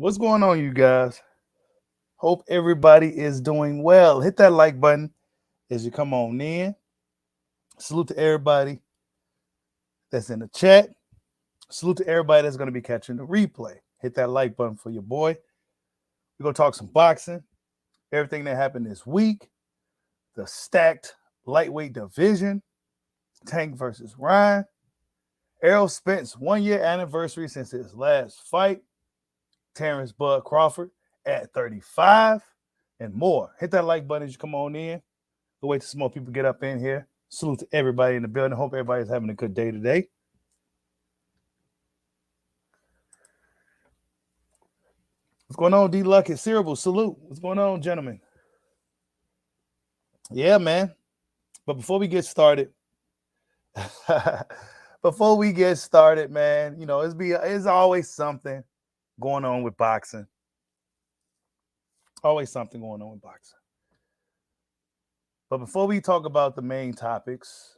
What's going on, you guys? Hope everybody is doing well. Hit that like button as you come on in. Salute to everybody that's in the chat. Salute to everybody that's going to be catching the replay. Hit that like button for your boy. We're going to talk some boxing, everything that happened this week, the stacked lightweight division, Tank versus Ryan, Errol Spence 1 year anniversary since his last fight, Terrence Bud Crawford at 35, and more. Hit that like button as you come on in. We'll wait till some more people get up in here. Salute to everybody in the building. Hope everybody's having a good day today. What's going on, D Luck at Cerebral? Salute. What's going on, gentlemen? Yeah, man. But before we get started, man, it's always something going on with boxing. Always something going on with boxing. But before we talk about the main topics,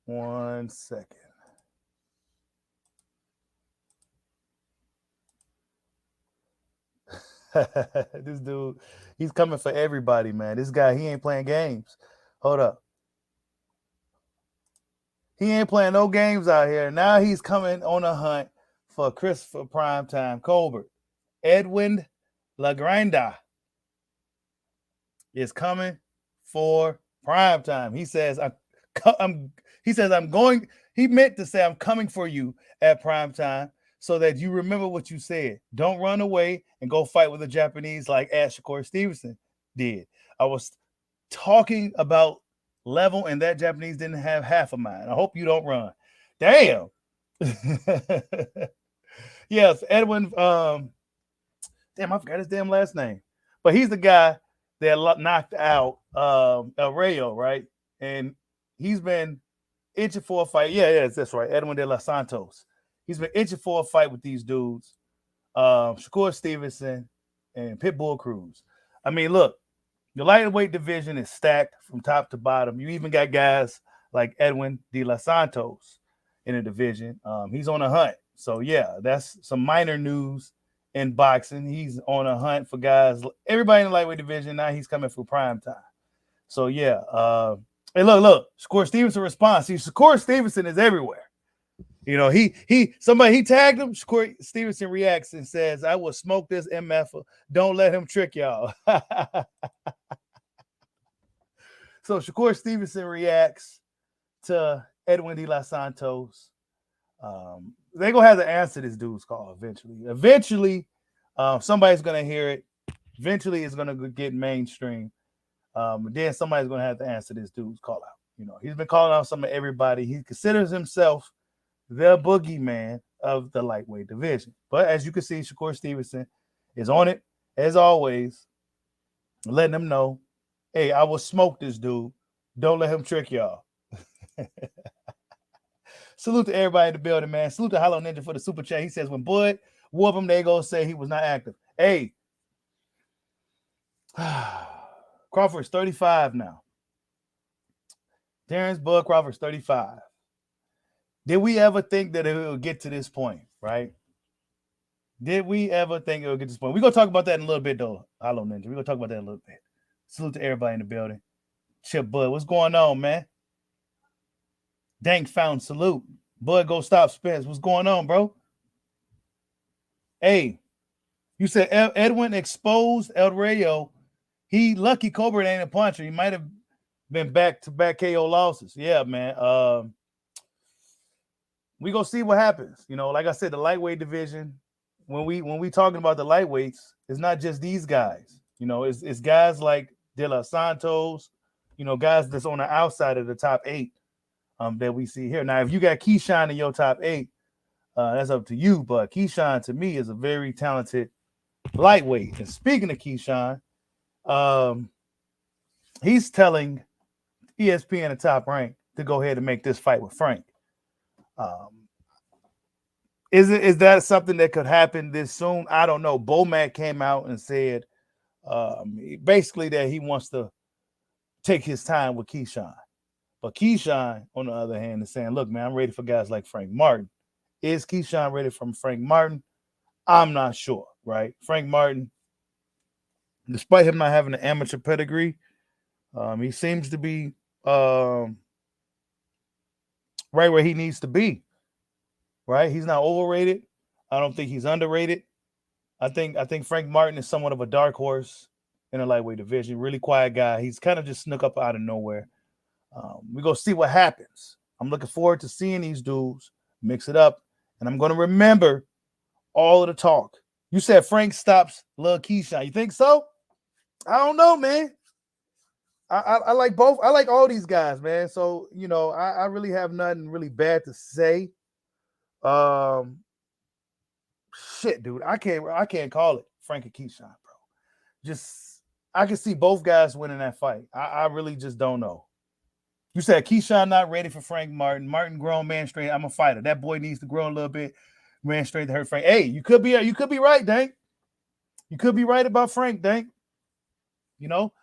1 second. This dude, he's coming for everybody, man. This guy, he ain't playing games. Hold up. He ain't playing no games out here. Now he's coming on a hunt for Christopher Primetime Colbert. Edwin Lagrinda is coming for primetime. He says, he meant to say, I'm coming for you at primetime so that you remember what you said. Don't run away and go fight with a Japanese like Shakur Stevenson did. I was talking about level, and that Japanese didn't have half of mine. I hope you don't run. Damn. Yes, Edwin. Damn, I forgot his damn last name. But he's the guy that knocked out Errol, right? And he's been itching for a fight. Yeah, that's right. Edwin de los Santos. He's been itching for a fight with these dudes. Shakur Stevenson and Pitbull Cruz. I mean, look, the lightweight division is stacked from top to bottom. You even got guys like Edwin de los Santos in the division. He's on a hunt. So, yeah, that's some minor news in boxing. He's on a hunt for guys. Everybody in the lightweight division, now he's coming for prime time. So, yeah. Hey, look. Shakur Stevenson responds. See, Shakur Stevenson is everywhere. You know, somebody tagged him. Shakur Stevenson reacts and says, I will smoke this MF. Don't let him trick y'all. So Shakur Stevenson reacts to Edwin de los Santos. They're going to have to answer this dude's call eventually. Eventually, somebody's going to hear it. Eventually, it's going to get mainstream. Then somebody's going to have to answer this dude's call out. You know, he's been calling out some of everybody. He considers himself the boogeyman of the lightweight division. But as you can see, Shakur Stevenson is on it, as always, letting them know, hey, I will smoke this dude. Don't let him trick y'all. Salute to everybody in the building, man. Salute to Hollow Ninja for the super chat. He says, when Bud whoop him, they go say he was not active. Hey, Crawford's 35 now. Terrence Bud Crawford's 35. Did we ever think that it would get to this point, right? Did we ever think it would get to this point? We're going to talk about that in a little bit, though, Hollow Ninja. We're going to talk about that in a little bit. Salute to everybody in the building. Chip Bud, what's going on, man? Dank found salute. Bud, go stop Spence. What's going on, bro? Hey, you said Edwin exposed El Rayo. He lucky Colbert ain't a puncher. He might have been back-to-back KO losses. Yeah, man. We gonna see what happens. You know, like I said, the lightweight division. When we talking about the lightweights, it's not just these guys. You know, it's guys like De Los Santos. You know, guys that's on the outside of the top 8 that we see here. Now, if you got Keyshawn in your top 8, that's up to you. But Keyshawn, to me, is a very talented lightweight. And speaking of Keyshawn, he's telling ESPN the Top Rank to go ahead and make this fight with Frank. Is that something that could happen this soon? I don't know. Bomac came out and said basically that he wants to take his time with Keyshawn. But Keyshawn, on the other hand, is saying, look, man, I'm ready for guys like Frank Martin Is Keyshawn ready from Frank Martin? I'm not sure, right? Frank Martin, despite him not having an amateur pedigree, he seems to be um, right where he needs to be, right? He's not overrated. I don't think he's underrated. I think Frank Martin is somewhat of a dark horse in the lightweight division. Really quiet guy. He's kind of just snuck up out of nowhere. We go see what happens. I'm looking forward to seeing these dudes mix it up, and I'm going to remember all of the talk. You said Frank stops Lil Keyshawn. You think so? I don't know, man. I like both. I like all these guys, man. So I really have nothing really bad to say. Um, shit, dude, I can't call it Frank and Keyshawn, bro. Just I can see both guys winning that fight. I really just don't know. You said Keyshawn not ready for Frank Martin. Martin grown man straight. I'm a fighter. That boy needs to grow a little bit. Man straight to hurt Frank. Hey, you could be right, Dank. You could be right about Frank, Dank.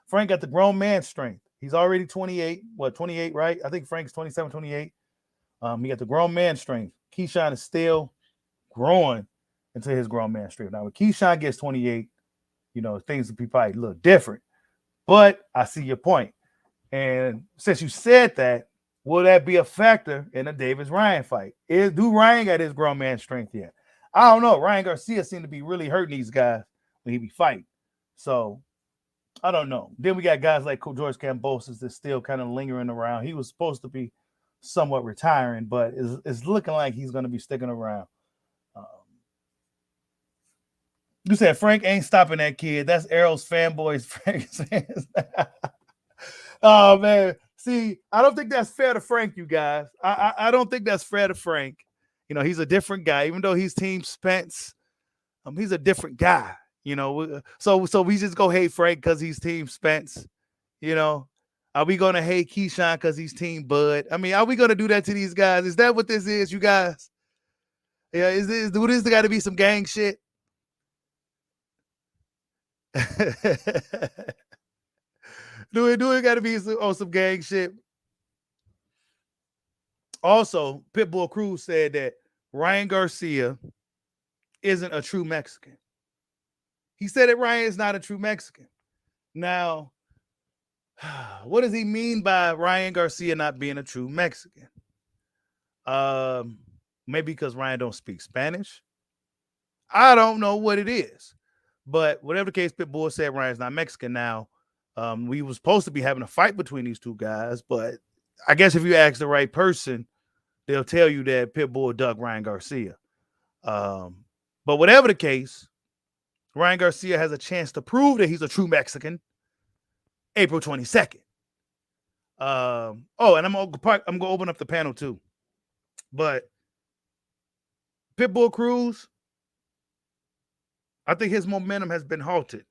Frank got the grown man strength. He's already 28. What, 28, right? I think Frank's 27, 28. He got the grown man strength. Keyshawn is still growing into his grown man strength. Now, when Keyshawn gets 28, things will be probably a little different. But I see your point. And since you said that, will that be a factor in the Davis-Ryan fight? Do Ryan got his grown man strength yet? I don't know. Ryan Garcia seemed to be really hurting these guys when he be fighting. So, I don't know. Then we got guys like George Kambosos that's still kind of lingering around. He was supposed to be somewhat retiring, but it's looking like he's going to be sticking around. You said Frank ain't stopping that kid. That's Errol's fanboys. Frank says. Oh, man. See, I don't think that's fair to Frank, you guys. I don't think that's fair to Frank. He's a different guy. Even though he's Team Spence, he's a different guy. So we just go hate Frank because he's Team Spence. Are we going to hate Keyshawn because he's Team Bud? I mean, are we going to do that to these guys? Is that what this is, you guys? Yeah, do this got to be some gang shit? do it got to be some gang shit? Also, Pitbull Cruz said that Ryan Garcia isn't a true Mexican. He said that Ryan is not a true Mexican. Now, what does he mean by Ryan Garcia not being a true Mexican? Maybe because Ryan don't speak Spanish. I don't know what it is. But whatever the case, Pitbull said Ryan's not Mexican now. We were supposed to be having a fight between these two guys, but I guess if you ask the right person, they'll tell you that Pitbull dug Ryan Garcia. But whatever the case, Ryan Garcia has a chance to prove that he's a true Mexican April 22nd. And I'm gonna open up the panel too. But Pitbull Cruz, I think his momentum has been halted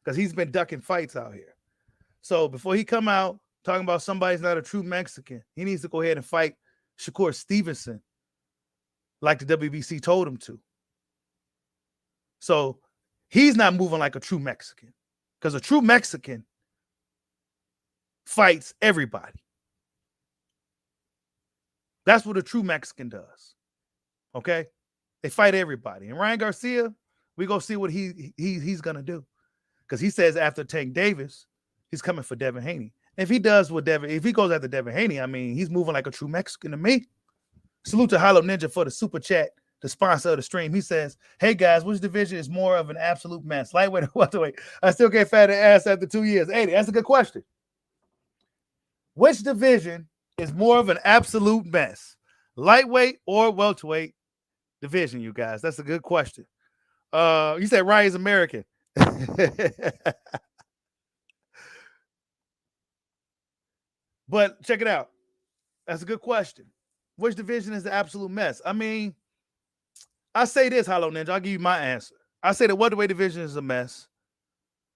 because he's been ducking fights out here. So before he come out talking about somebody's not a true Mexican, he needs to go ahead and fight Shakur Stevenson like the WBC told him to. So he's not moving like a true Mexican because a true Mexican fights everybody. That's what a true Mexican does. Okay? They fight everybody. And Ryan Garcia, we go see what he's going to do. Because he says after Tank Davis, he's coming for Devin Haney. If he does what if he goes after Devin Haney, I mean, he's moving like a true Mexican to me. Salute to Hollow Ninja for the super chat, the sponsor of the stream. He says, hey guys, which division is more of an absolute mess? Lightweight or welterweight? I still get fat and ass after 2 years. Hey, that's a good question. Which division is more of an absolute mess? Lightweight or welterweight division, you guys? That's a good question. You said Ryan's American. But check it out. That's a good question. Which division is the absolute mess? I mean, I say this, Hollow Ninja. I'll give you my answer. I say the welterweight division is a mess.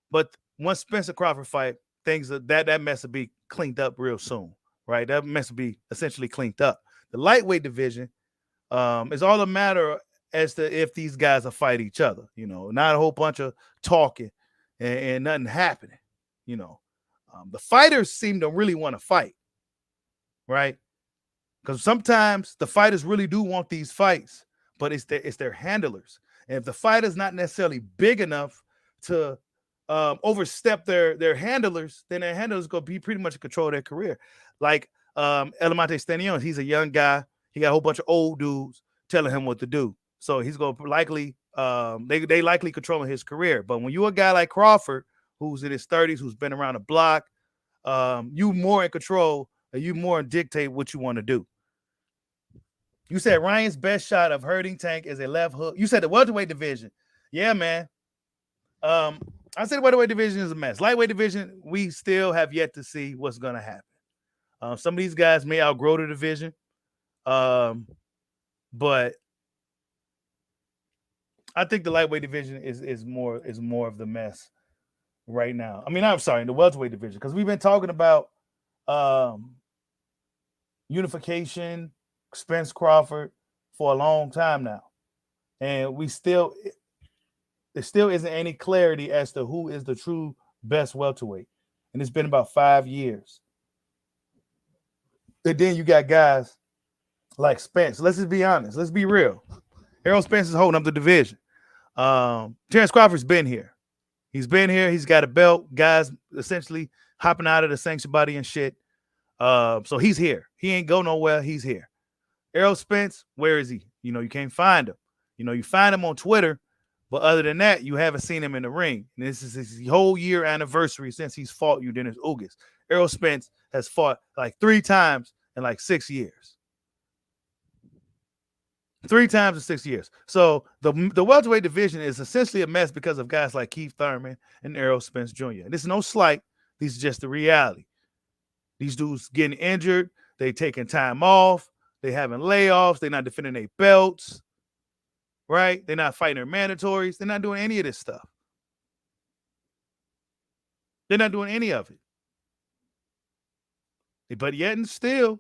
But once Spencer Crawford fight, things that mess will be cleaned up real soon, right? That mess will be essentially cleaned up. The lightweight division is all a matter as to if these guys will fight each other, not a whole bunch of talking and nothing happening, The fighters seem to really want to fight, right? Because sometimes the fighters really do want these fights, but it's their handlers. And if the fighter's not necessarily big enough to overstep their handlers, then their handlers gonna be pretty much in control of their career. Like Elamante Stanion, he's a young guy. He got a whole bunch of old dudes telling him what to do. So he's gonna likely they likely controlling his career. But when you're a guy like Crawford, who's in his 30s, who's been around the block, you more in control and you more dictate what you want to do. You said Ryan's best shot of hurting Tank is a left hook. You said the welterweight division. Yeah, man. I said the welterweight division is a mess. Lightweight division, we still have yet to see what's going to happen. Some of these guys may outgrow the division, but I think the lightweight division is more of the mess right now. I mean, I'm sorry, the welterweight division, because we've been talking about unification, Spence Crawford for a long time now, and there still isn't any clarity as to who is the true best welterweight, and it's been about 5 years. And then you got guys like Spence. Let's just be honest. Let's be real. Errol Spence is holding up the division. Terrence Crawford's been here. He's been here. He's got a belt. Guys essentially hopping out of the sanctioned body and shit. So he's here. He ain't go nowhere. He's here. Errol Spence, where is he? You can't find him. You find him on Twitter, but other than that, you haven't seen him in the ring. And this is his whole year anniversary since he's fought Dennis Ugas. Errol Spence has fought like 3 times in like 6 years. 3 times in 6 years. So the welterweight division is essentially a mess because of guys like Keith Thurman and Errol Spence Jr. And this is no slight. This is just the reality. These dudes getting injured. They taking time off. They having layoffs. They're not defending their belts. Right? They're not fighting their mandatories. They're not doing any of this stuff. They're not doing any of it. But yet and still,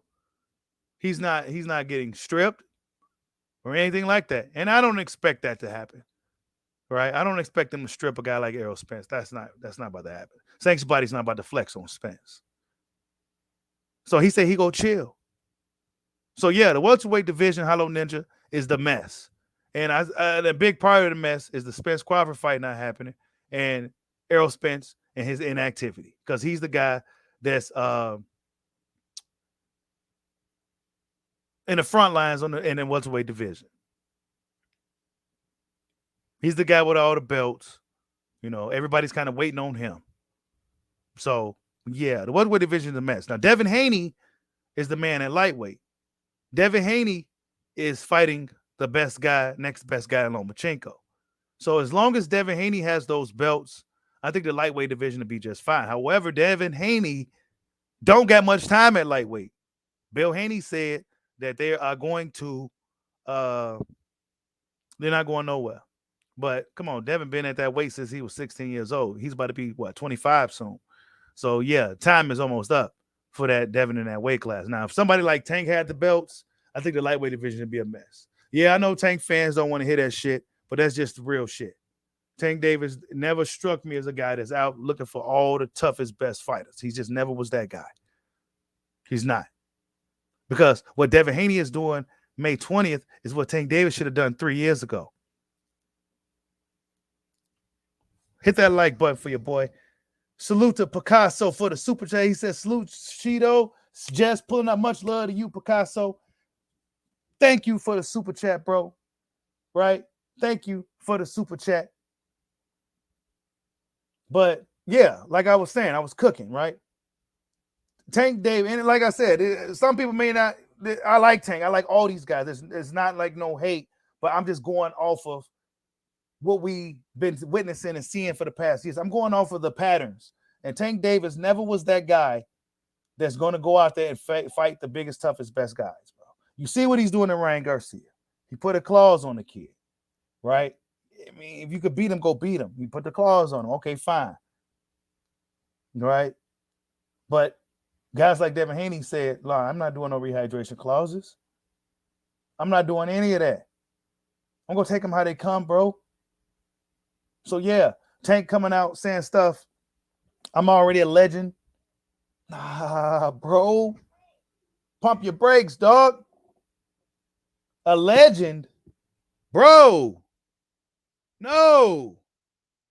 he's not getting stripped or anything like that. And I don't expect that to happen. Right? I don't expect them to strip a guy like Errol Spence. That's not about to happen. Sanctioned body's not about to flex on Spence. So he said he go chill. So yeah, the welterweight division, Hollow Ninja, is the mess. And a big part of the mess is the Spence Crawford fight not happening and Errol Spence and his inactivity, because he's the guy that's in the front lines in the welterweight division. He's the guy with all the belts. Everybody's kind of waiting on him. So yeah, the welterweight division is a mess. Now Devin Haney is the man at lightweight. Devin Haney is fighting the next best guy in Lomachenko. So as long as Devin Haney has those belts, I think the lightweight division will be just fine. However, Devin Haney don't got much time at lightweight. Bill Haney said that they are going to, they're not going nowhere. But come on, Devin been at that weight since he was 16 years old. He's about to be 25 soon. So yeah, time is almost up for that Devin in that weight class. Now, if somebody like Tank had the belts, I think the lightweight division would be a mess. Yeah, I know Tank fans don't want to hear that shit, but that's just the real shit. Tank Davis never struck me as a guy that's out looking for all the toughest, best fighters. He just never was that guy. He's not. Because what Devin Haney is doing May 20th is what Tank Davis should have done 3 years ago. Hit that like button for your boy. Salute to Picasso for the super chat. He says, salute Cheeto. Just pulling up, much love to you, Picasso. Thank you for the super chat, bro. Right? Thank you for the super chat. But yeah, like I was saying, I was cooking, right? Tank Davis, and like I said, some people may not. I like Tank. I like all these guys. It's not like no hate, but I'm just going off of what we've been witnessing and seeing for the past years. I'm going off of the patterns. And Tank Davis never was that guy that's going to go out there and fight the biggest, toughest, best guys, bro. You see what he's doing to Ryan Garcia. He put a clause on the kid, right? I mean, if you could beat him, go beat him. You put the clause on him. Okay, fine. Right? But guys like Devin Haney said, I'm not doing no rehydration clauses. I'm not doing any of that. I'm going to take them how they come, bro. So, yeah, Tank coming out saying stuff. I'm already a legend. Nah, bro. Pump your brakes, dog. A legend, bro. No.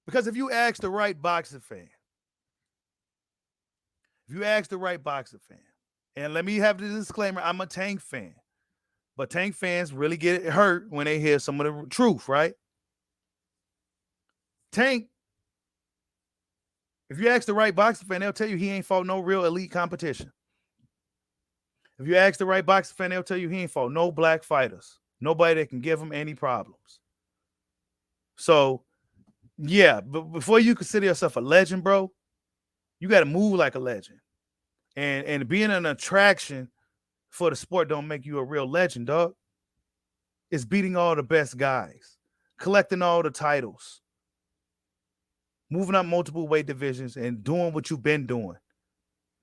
Because if you ask the right boxing fan, and let me have the disclaimer, I'm a Tank fan, but Tank fans really get hurt when they hear some of the truth, right? Tank, if you ask the right boxing fan, they'll tell you he ain't fought no real elite competition. If you ask the right boxing fan, they'll tell you he ain't fought no black fighters. Nobody that can give him any problems. So, yeah, but before you consider yourself a legend, bro, you got to move like a legend. And being an attraction for the sport don't make you a real legend, dog. It's beating all the best guys, collecting all the titles, moving up multiple weight divisions, and doing what you've been doing.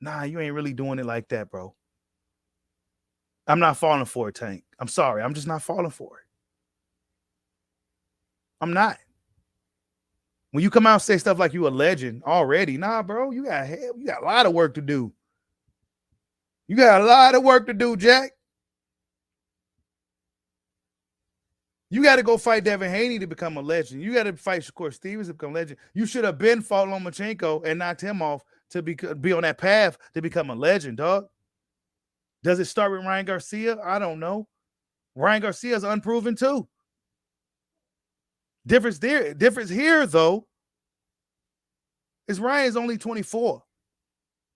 Nah, you ain't really doing it like that, bro. I'm not falling for it, Tank. I'm sorry. I'm just not falling for it. I'm not. When you come out and say stuff like you a legend already, nah, bro, you got a lot of work to do. You got a lot of work to do, Jack. You got to go fight Devin Haney to become a legend. You got to fight Shakur Stevens to become a legend. You should have been fought Lomachenko and knocked him off to be on that path to become a legend, dog. Does it start with Ryan Garcia? I don't know. Ryan Garcia is unproven too. Difference here, though, is Ryan's only 24.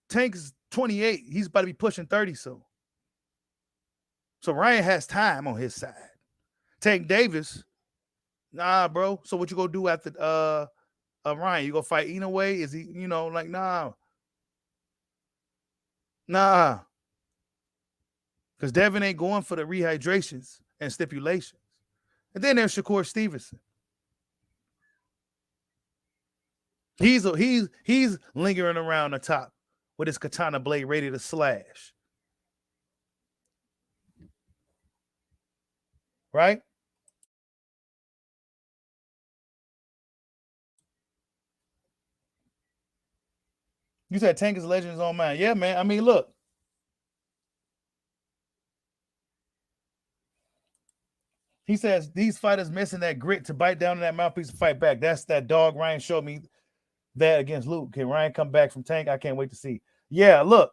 Tank's 28. He's about to be pushing 30 soon. So Ryan has time on his side. Tank Davis, nah, bro. So what you gonna do after Ryan? You gonna fight Inoue? Is he, like, nah. Because Devin ain't going for the rehydrations and stipulations. And then there's Shakur Stevenson. He's lingering around the top with his katana blade ready to slash. Right? You said Tank is Legends on mine. Yeah, man. I mean, look. He says these fighters missing that grit to bite down on that mouthpiece and fight back. That's that dog Ryan showed me that against Luke. Can Ryan come back from Tank? I can't wait to see. Yeah, look,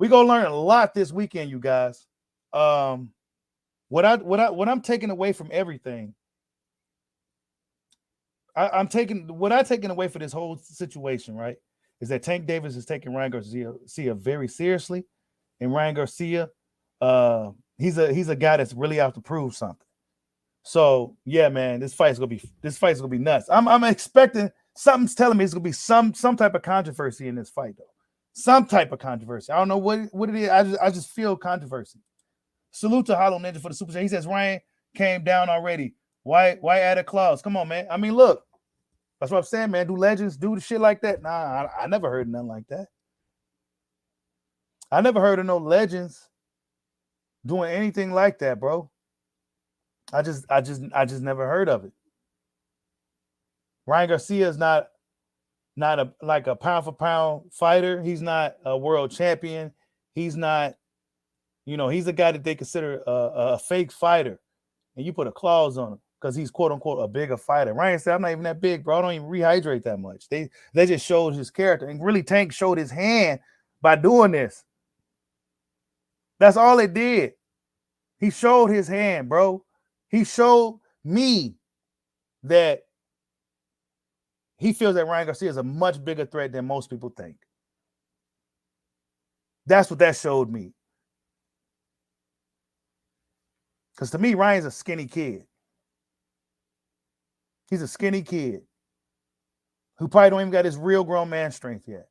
we're gonna learn a lot this weekend, you guys. What I'm taking away from everything, I'm taking away for this whole situation, right? Is that Tank Davis is taking Ryan Garcia very seriously, and Ryan Garcia, he's a guy that's really out to prove something. So yeah, man, this fight's gonna be nuts. I'm expecting, something's telling me it's gonna be some type of controversy in this fight, though. Some type of controversy. I don't know what it is. I just feel controversy. Salute to Hollow Ninja for the super chat. He says Ryan came down already. Why add a clause? Come on, man. I mean, look, that's what I'm saying, man. Do legends do the shit like that? Nah, I never heard of nothing like that. I never heard of no legends doing anything like that, bro. I just never heard of it. Ryan Garcia is not like a pound for pound fighter. He's not a world champion. He's not, he's a guy that they consider a fake fighter, and you put a clause on him because he's quote unquote a bigger fighter. Ryan said, "I'm not even that big, bro. I don't even rehydrate that much." They just showed his character, and really Tank showed his hand by doing this. That's all it did. He showed his hand, bro. He showed me that he feels that Ryan Garcia is a much bigger threat than most people think. That's what that showed me. Because to me, Ryan's a skinny kid. He's a skinny kid who probably don't even got his real grown man strength yet.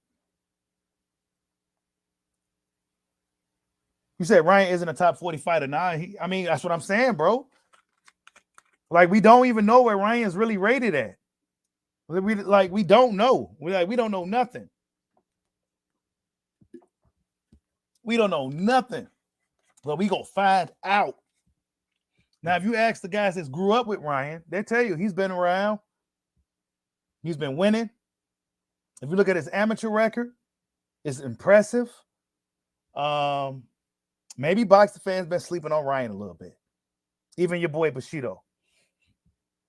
You said Ryan isn't a top 40 fighter. Nah, I mean, that's what I'm saying, bro. Like, we don't even know where Ryan's really rated at. We don't know. We don't know nothing. We don't know nothing. But we gonna find out. Now, if you ask the guys that grew up with Ryan, they tell you he's been around. He's been winning. If you look at his amateur record, it's impressive. Maybe boxing fans been sleeping on Ryan a little bit. Even your boy Bushido.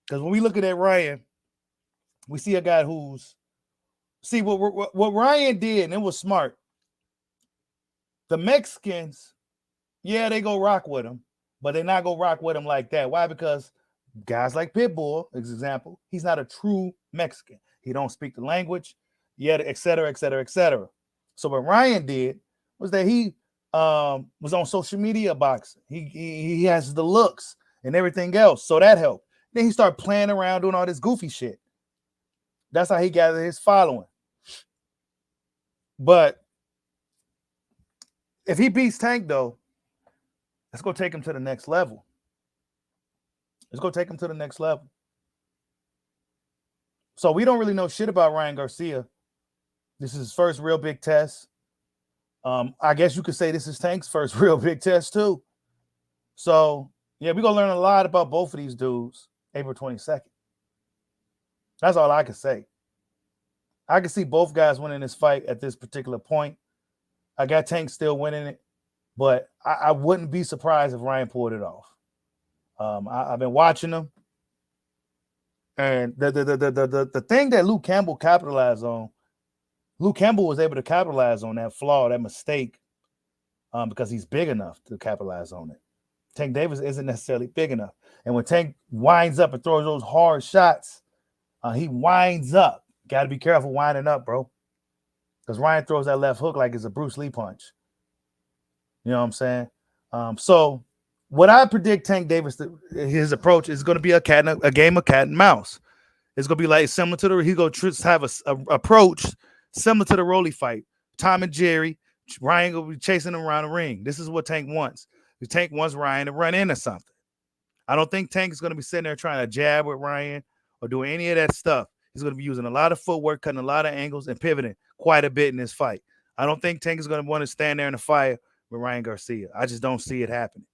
Because when we look at Ryan, we see a guy who's see what Ryan did, and it was smart. The Mexicans, yeah, they go rock with him, but they not go rock with him like that. Why? Because guys like Pitbull, as example, he's not a true Mexican. He don't speak the language, yet, et cetera, et cetera, et cetera. So what Ryan did was that he was on social media boxing. He has the looks and everything else, so that helped. Then he started playing around doing all this goofy shit. That's how he gathered his following. But if he beats Tank, though, let's go take him to the next level. Let's go take him to the next level. So we don't really know shit about Ryan Garcia. This is his first real big test. I guess you could say this is Tank's first real big test too. So yeah, we're gonna learn a lot about both of these dudes April 22nd. That's all I can say. I can see both guys winning this fight at this particular point. I got Tank still winning it, but I wouldn't be surprised if Ryan pulled it off. I've been watching them, and the thing that Luke Campbell capitalized on, Luke Campbell was able to capitalize on that flaw, that mistake, because he's big enough to capitalize on it. Tank Davis isn't necessarily big enough, and when Tank winds up and throws those hard shots, he winds up. Got to be careful winding up, bro, because Ryan throws that left hook like it's a Bruce Lee punch. You know what I'm saying? So what I predict Tank Davis, his approach is going to be a game of cat and mouse. It's going to be like similar to he go have a approach similar to the Rolly fight. Tom and Jerry, Ryan will be chasing him around the ring. This is what Tank wants. The Tank wants Ryan to run into something. I don't think Tank is going to be sitting there trying to jab with Ryan or doing any of that stuff. He's going to be using a lot of footwork, cutting a lot of angles, and pivoting quite a bit in this fight. I don't think Tank is going to want to stand there in the fire with Ryan Garcia. I just don't see it happening.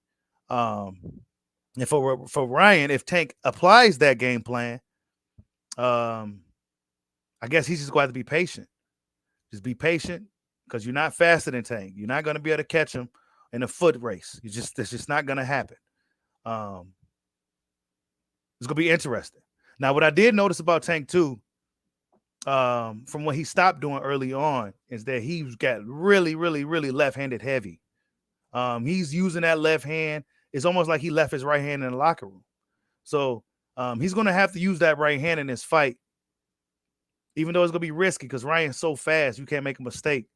And for Ryan, if Tank applies that game plan, I guess he's just going to have to be patient. Just be patient because you're not faster than Tank. You're not going to be able to catch him in a foot race. It's just not going to happen. It's going to be interesting. Now, what I did notice about Tank too, from what he stopped doing early on, is that he's got really, really, really left-handed heavy. He's using that left hand. It's almost like he left his right hand in the locker room. So he's going to have to use that right hand in this fight, even though it's going to be risky because Ryan's so fast, you can't make a mistake.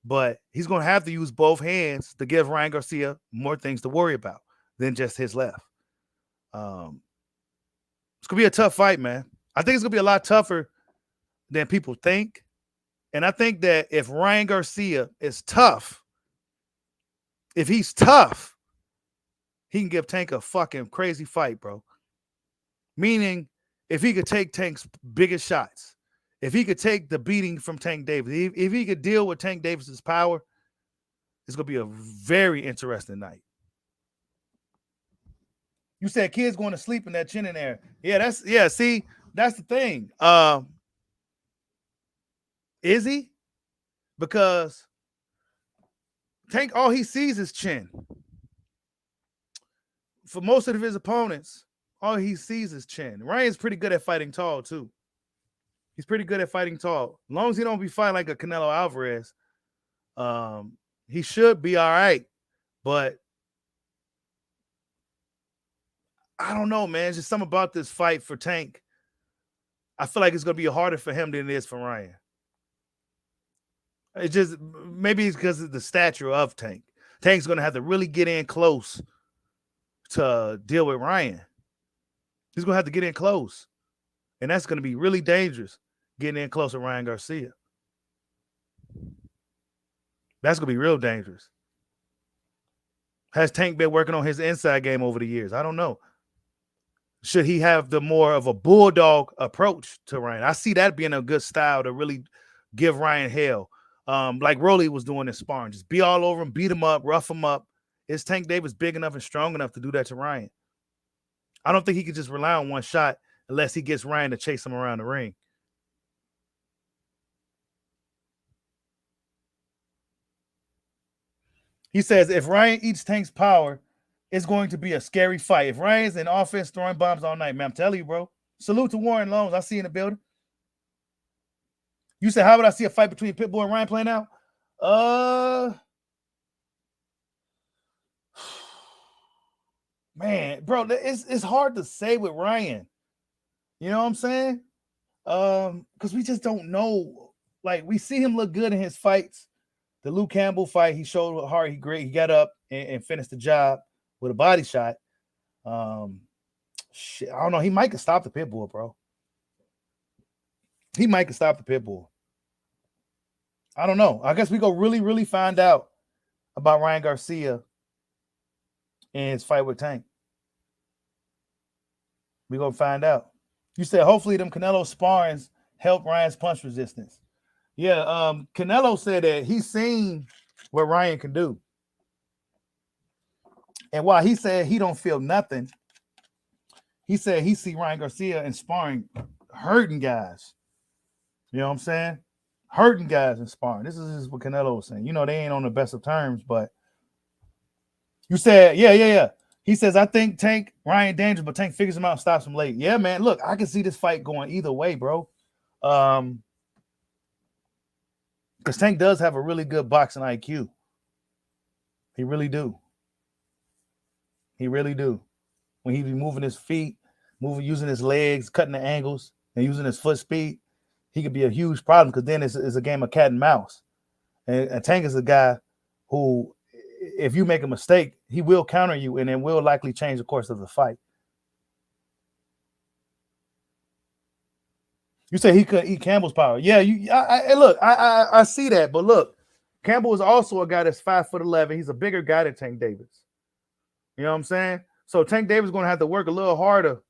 But he's going to have to use both hands to give Ryan Garcia more things to worry about than just his left. It's going to be a tough fight, man. I think it's going to be a lot tougher than people think. And I think that if Ryan Garcia is tough, if he's tough, he can give Tank a fucking crazy fight, bro. Meaning, if he could take Tank's biggest shots, if he could take the beating from Tank Davis, if he could deal with Tank Davis's power, it's going to be a very interesting night. You said kids going to sleep in that chin in there. Yeah, see, that's the thing. Is he? Because Tank, all he sees is chin. For most of his opponents, all he sees is chin. Ryan's pretty good at fighting tall, too. He's pretty good at fighting tall. As long as he don't be fighting like a Canelo Alvarez, he should be all right. But I don't know, man. It's just something about this fight for Tank. I feel like it's going to be harder for him than it is for Ryan. It's just maybe it's because of the stature of Tank. Tank's going to have to really get in close to deal with Ryan. He's going to have to get in close. And that's going to be really dangerous, getting in close with Ryan Garcia. That's going to be real dangerous. Has Tank been working on his inside game over the years? I don't know. Should he have the more of a bulldog approach to Ryan? I see that being a good style to really give Ryan hell. Like Rolly was doing in sparring. Just be all over him, beat him up, rough him up. Is Tank Davis big enough and strong enough to do that to Ryan? I don't think he could just rely on one shot unless he gets Ryan to chase him around the ring. He says if Ryan eats Tank's power, it's going to be a scary fight. If Ryan's in offense throwing bombs all night, man, I'm telling you, bro. Salute to Warren Loans. I see you in the building. You said, how would I see a fight between Pitbull and Ryan playing out? Man, bro, it's hard to say with Ryan. You know what I'm saying? Because we just don't know. Like, we see him look good in his fights. The Luke Campbell fight, he showed what hard he great. He got up and finished the job with a body shot. Shit, I don't know. He might could stop the Pitbull, bro. He might could stop the Pitbull. I don't know. I guess we go really find out about Ryan Garcia and his fight with Tank. We gonna find out. You said hopefully them Canelo sparrings help Ryan's punch resistance. Yeah, Canelo said that he's seen what Ryan can do. And while he said he don't feel nothing, he said he see Ryan Garcia in sparring hurting guys. You know what I'm saying? Hurting guys in sparring. This is what Canelo was saying. You know, they ain't on the best of terms, but you said, yeah. He says, I think Tank, Ryan dangerous, but Tank figures him out and stops him late. Yeah, man. Look, I can see this fight going either way, bro. Because Tank does have a really good boxing IQ. He really do. He really do. When he be moving his feet, using his legs, cutting the angles, and using his foot speed, he could be a huge problem because then it's a game of cat and mouse. And Tank is a guy who, if you make a mistake, he will counter you and then will likely change the course of the fight. You say he could eat Campbell's power. Yeah, I see that. But look, Campbell is also a guy that's 5'11". He's a bigger guy than Tank Davis. You know what I'm saying? So Tank Davis is going to have to work a little harder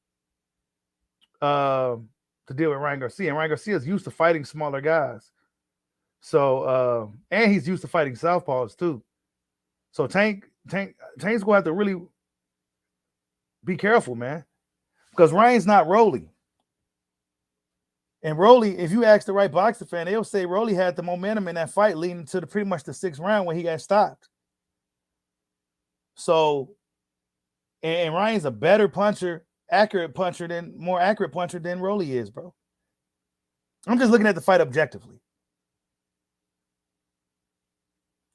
to deal with Ryan Garcia. And Ryan Garcia is used to fighting smaller guys. So, and he's used to fighting southpaws too. So Tank's going to have to really be careful, man. Because Ryan's not Rolly. And Rolly, if you ask the right boxer fan, they'll say Rolly had the momentum in that fight leading to pretty much the 6th round when he got stopped. So, and Ryan's a better puncher, more accurate puncher than Rolly is, bro. I'm just looking at the fight objectively.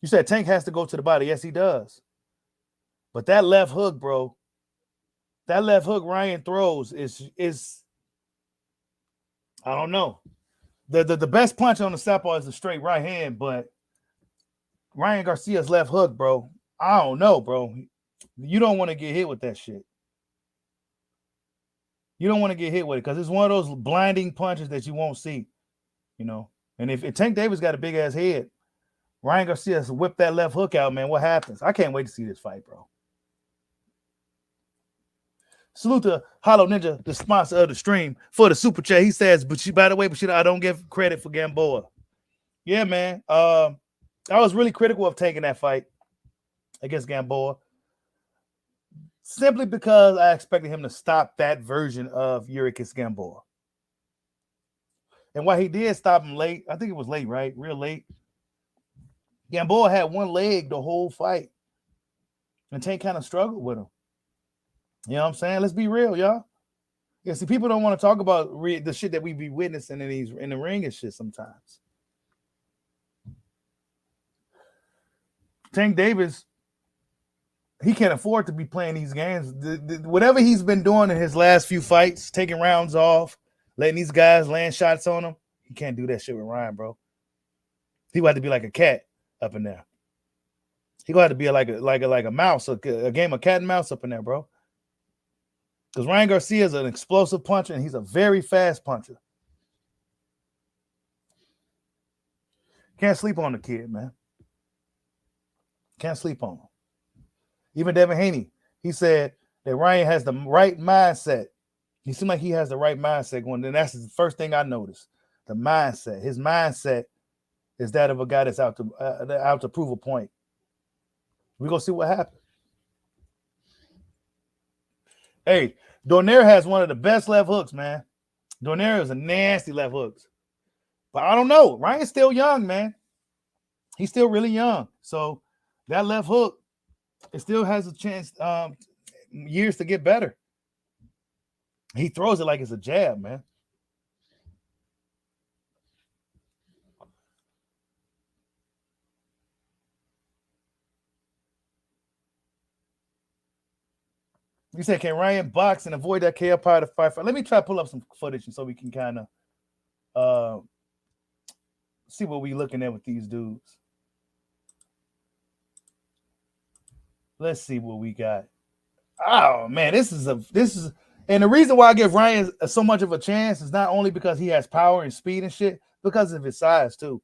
You said Tank has to go to the body. Yes, he does. But that left hook, bro, that left hook Ryan throws is I don't know. The best punch on the southpaw is the straight right hand, but Ryan Garcia's left hook, bro, I don't know, bro. You don't want to get hit with that shit. You don't want to get hit with it because it's one of those blinding punches that you won't see, you know. And if Tank Davis got a big ass head, Ryan Garcia has whipped that left hook out, man. What happens? I can't wait to see this fight, bro. Salute to Hollow Ninja, the sponsor of the stream, for the super chat. He says, by the way, I don't give credit for Gamboa. Yeah, man. I was really critical of taking that fight against Gamboa simply because I expected him to stop that version of Yurickis Gamboa. And while he did stop him late, I think it was late, right? Real late. Gamboa had one leg the whole fight. And Tank kind of struggled with him. You know what I'm saying? Let's be real, y'all. Yeah, see, people don't want to talk about the shit that we be witnessing in the ring and shit sometimes. Tank Davis, he can't afford to be playing these games. Whatever he's been doing in his last few fights, taking rounds off, letting these guys land shots on him, he can't do that shit with Ryan, bro. He would have to be like a cat up in there. He gonna have to be like a mouse, a game of cat and mouse up in there, bro. Because Ryan Garcia is an explosive puncher and he's a very fast puncher. Can't sleep on the kid, man. Can't sleep on him. Even Devin Haney, he said that Ryan has the right mindset. He seemed like he has the right mindset going. And that's the first thing I noticed. The mindset. His mindset is that of a guy that's out to prove a point. We're going to see what happens. Hey, Donaire has one of the best left hooks, man. Donaire is a nasty left hooks. But I don't know. Ryan's still young, man. He's still really young. So That left hook, it still has a chance, years to get better. He throws it like it's a jab, man. You said, can Ryan box and avoid that KO power to fight? Let me try to pull up some footage so we can kind of uh, see what we looking at with these dudes. Let's see what we got. Oh man, this is, and the reason why I give Ryan so much of a chance is not only because he has power and speed and shit, because of his size too.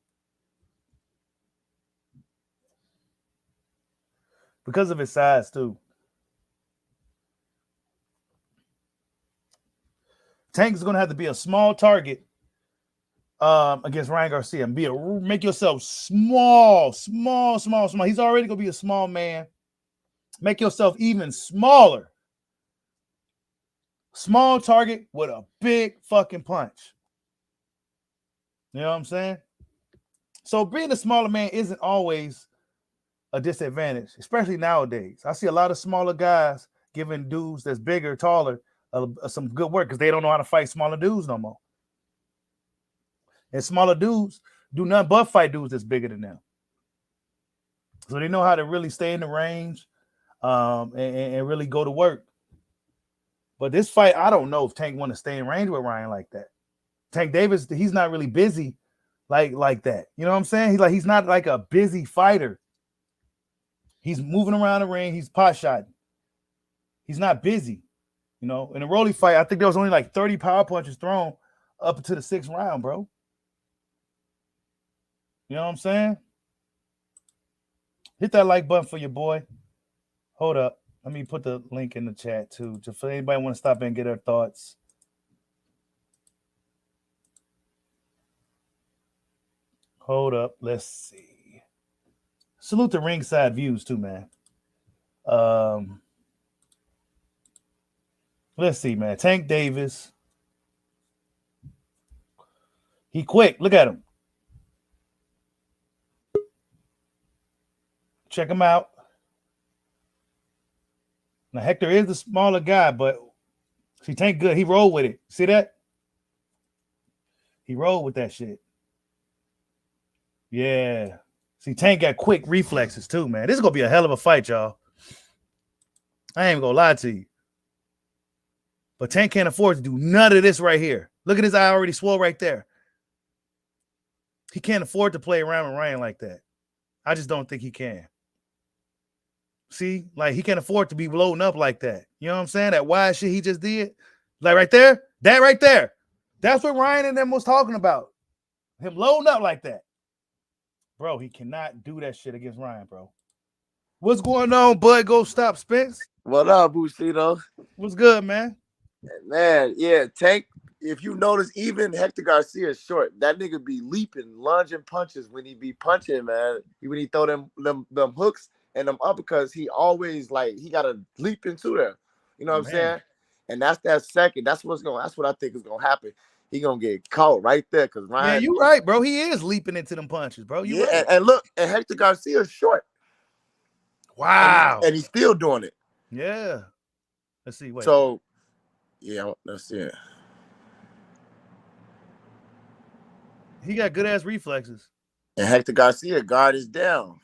Because of his size too. Tank is going to have to be a small target against Ryan Garcia and make yourself small. He's already going to be a small man. Make yourself even smaller. Small target with a big fucking punch. You know what I'm saying? So being a smaller man isn't always a disadvantage, especially nowadays. I see a lot of smaller guys giving dudes that's bigger, taller, some good work because they don't know how to fight smaller dudes no more. And smaller dudes do nothing but fight dudes that's bigger than them. So they know how to really stay in the range and really go to work. But this fight, I don't know if Tank want to stay in range with Ryan like that. Tank Davis, he's not really busy like that. You know what I'm saying? He's not like a busy fighter. He's moving around the ring. He's pot shotting. He's not busy. You know, in a Rolly fight, I think there was only like 30 power punches thrown up to the 6th round, bro. You know what I'm saying? Hit that like button for your boy. Hold up. Let me put the link in the chat too, just for anybody want to stop in and get their thoughts. Hold up. Let's see. Salute the ringside views too, man. Let's see, man. Tank Davis. He quick. Look at him. Check him out. Now, Hector is the smaller guy, but see, Tank good. He rolled with it. See that? He rolled with that shit. Yeah. See, Tank got quick reflexes too, man. This is going to be a hell of a fight, y'all. I ain't going to lie to you. But Tank can't afford to do none of this right here. Look at his eye already swole right there. He can't afford to play around with Ryan like that. I just don't think he can. See, like he can't afford to be blown up like that. You know what I'm saying? That wide shit he just did. Like right there, that right there. That's what Ryan and them was talking about. Him loading up like that. Bro, he cannot do that shit against Ryan, bro. What's going on, bud? Go stop, Spence. What up, Busito? What's good, man? Man, yeah, Tank. If you notice, even Hector Garcia is short. That nigga be leaping, lunging punches when he be punching, man. When he throw them hooks and them uppercuts, he always he gotta leap into there. You know what I'm saying? And that's that second. That's what I think is gonna happen. He gonna get caught right there because Ryan. Yeah, you right, bro. He is leaping into them punches, bro. You right. And look, and Hector Garcia is short. Wow. And he's still doing it. Yeah. Let's see. Wait. So, yeah, let's see it. He got good ass reflexes. And Hector Garcia guard is down.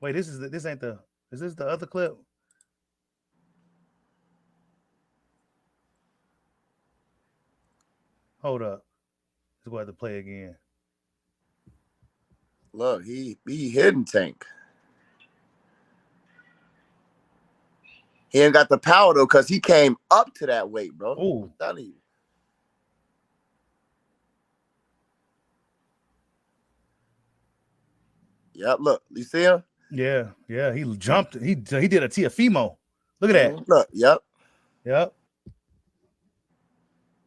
Wait, this ain't the. Is this the other clip? Hold up. Let's go ahead to play again. Look, he hitting Tank. He ain't got the power though, because he came up to that weight, bro. Ooh. I'm telling you. Yep, look, you see him? Yeah, he jumped. He did a Tiafimo. Look at that. Look, yep.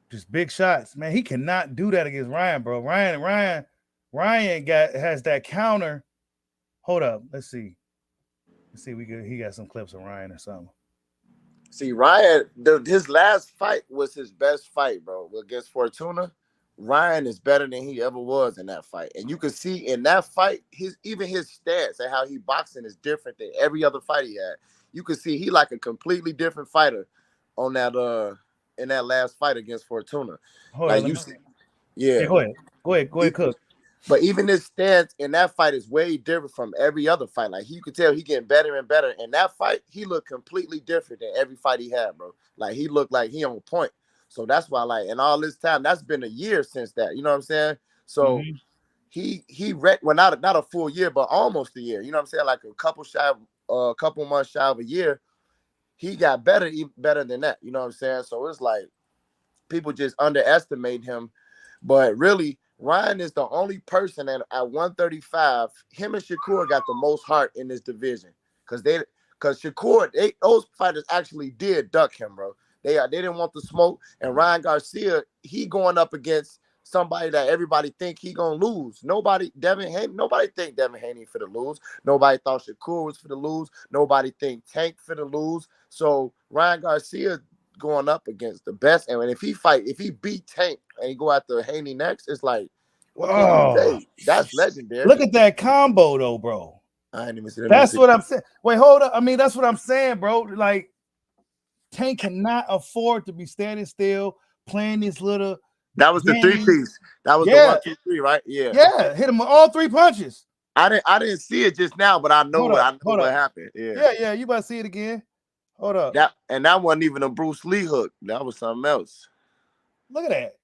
Just big shots, man. He cannot do that against Ryan, bro. Ryan has that counter. Hold up, let's see. He got some clips of Ryan or something. See, Ryan, his last fight was his best fight, bro, against Fortuna. Ryan is better than he ever was in that fight. And you can see in that fight, his stance and how he boxing is different than every other fight he had. You can see he like a completely different fighter on that in that last fight against Fortuna. Hold on, Like let you me. see, Yeah, yeah. go ahead, cook. But even his stance in that fight is way different from every other fight. Like you could tell he getting better and better. In that fight, he looked completely different than every fight he had, bro. Like he looked like he on point. So that's why, like, in all this time, that's been a year since that. You know what I'm saying? So Mm-hmm. well, not a full year, but almost a year. You know what I'm saying? Like a couple months shy of a year. He got better, even better than that. You know what I'm saying? So it's like people just underestimate him. But really, Ryan is the only person at 135. Him and Shakur got the most heart in this division because Shakur, those fighters actually did duck him, bro. They didn't want the smoke. And Ryan Garcia, he going up against somebody that everybody think he gonna lose. Nobody think Devin Haney for the lose. Nobody thought Shakur was for the lose. Nobody think Tank for the lose. So Ryan Garcia going up against the best. And if he beat Tank and he go after Haney next, it's like, what can you Oh, say? That's legendary. look at that combo though, bro. I ain't even see. Let me That's see. what I'm saying. Wait, hold up. I mean, that's what I'm saying, bro. Like, Tank cannot afford to be standing still playing this little That was the three game. piece. That was the Yeah, 1, 2, 3, right? Yeah. yeah. Hit him with all three punches. I didn't see it just now, but I know Hold what up. happened. Yeah. Yeah, yeah. You about to see it again. Hold up. That wasn't even a Bruce Lee hook. That was something else. Look at that.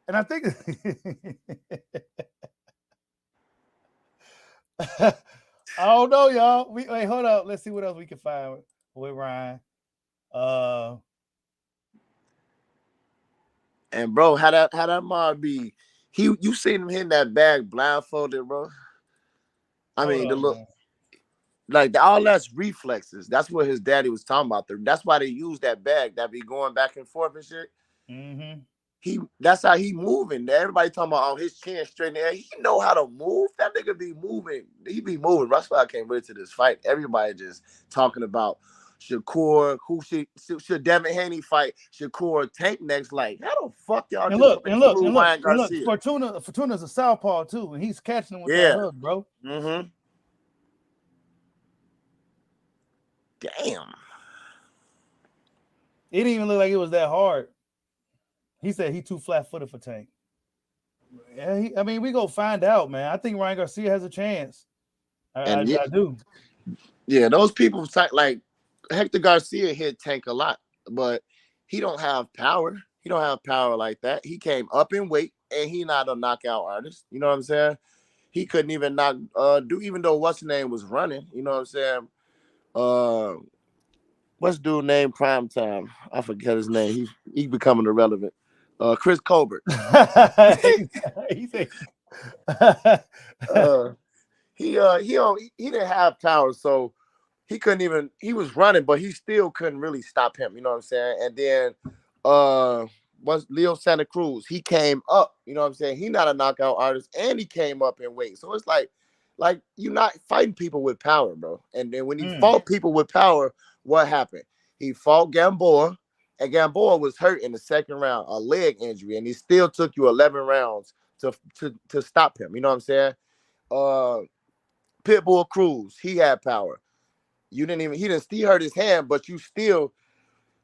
And I think I don't know, y'all. Wait, hold up. Let's see what else we can find with Ryan. Uh And bro, how that might be? You seen him hitting that bag blindfolded, bro? I Hold mean, the up, look man. like all that's reflexes. That's what his daddy was talking about. That's why they use that bag that be going back and forth and shit. Mm-hmm. That's how he moving. Everybody talking about his chin straight in the air. He know how to move. That nigga be moving. He be moving. That's why I can't wait to this fight. Everybody just talking about Shakur. Who should Devin Haney fight Shakur Tank next? Like, how the fuck y'all And just look, gonna and look, include and look, Ryan and look. Garcia? Fortuna's a southpaw too, and he's catching him with that Yeah. hook, bro. Mm-hmm. Damn. It didn't even look like it was that hard. He said he too flat footed for Tank. Yeah, I mean, we go find out, man. I think Ryan Garcia has a chance. And I do. yeah, those people like Hector Garcia hit Tank a lot, but he don't have power. He don't have power like that. He came up in weight, and he not a knockout artist. You know what I'm saying? He couldn't even do even though what's his name was running. You know what I'm saying? Uh, what's dude name Prime Time? I forget his name. He becoming irrelevant. Chris Colbert. he said, Uh, he didn't have power, so he couldn't even. He was running, but he still couldn't really stop him. You know what I'm saying? And then was Leo Santa Cruz. He came up. You know what I'm saying? He not a knockout artist, and he came up in weight. So it's like you're not fighting people with power, bro. And then when he fought people with power, what happened? He fought Gamboa, and Gamboa was hurt in the second round, a leg injury, and he still took you 11 rounds to stop him. You know what I'm saying? Uh, Pitbull Cruz, he had power. He hurt his hand, but you still,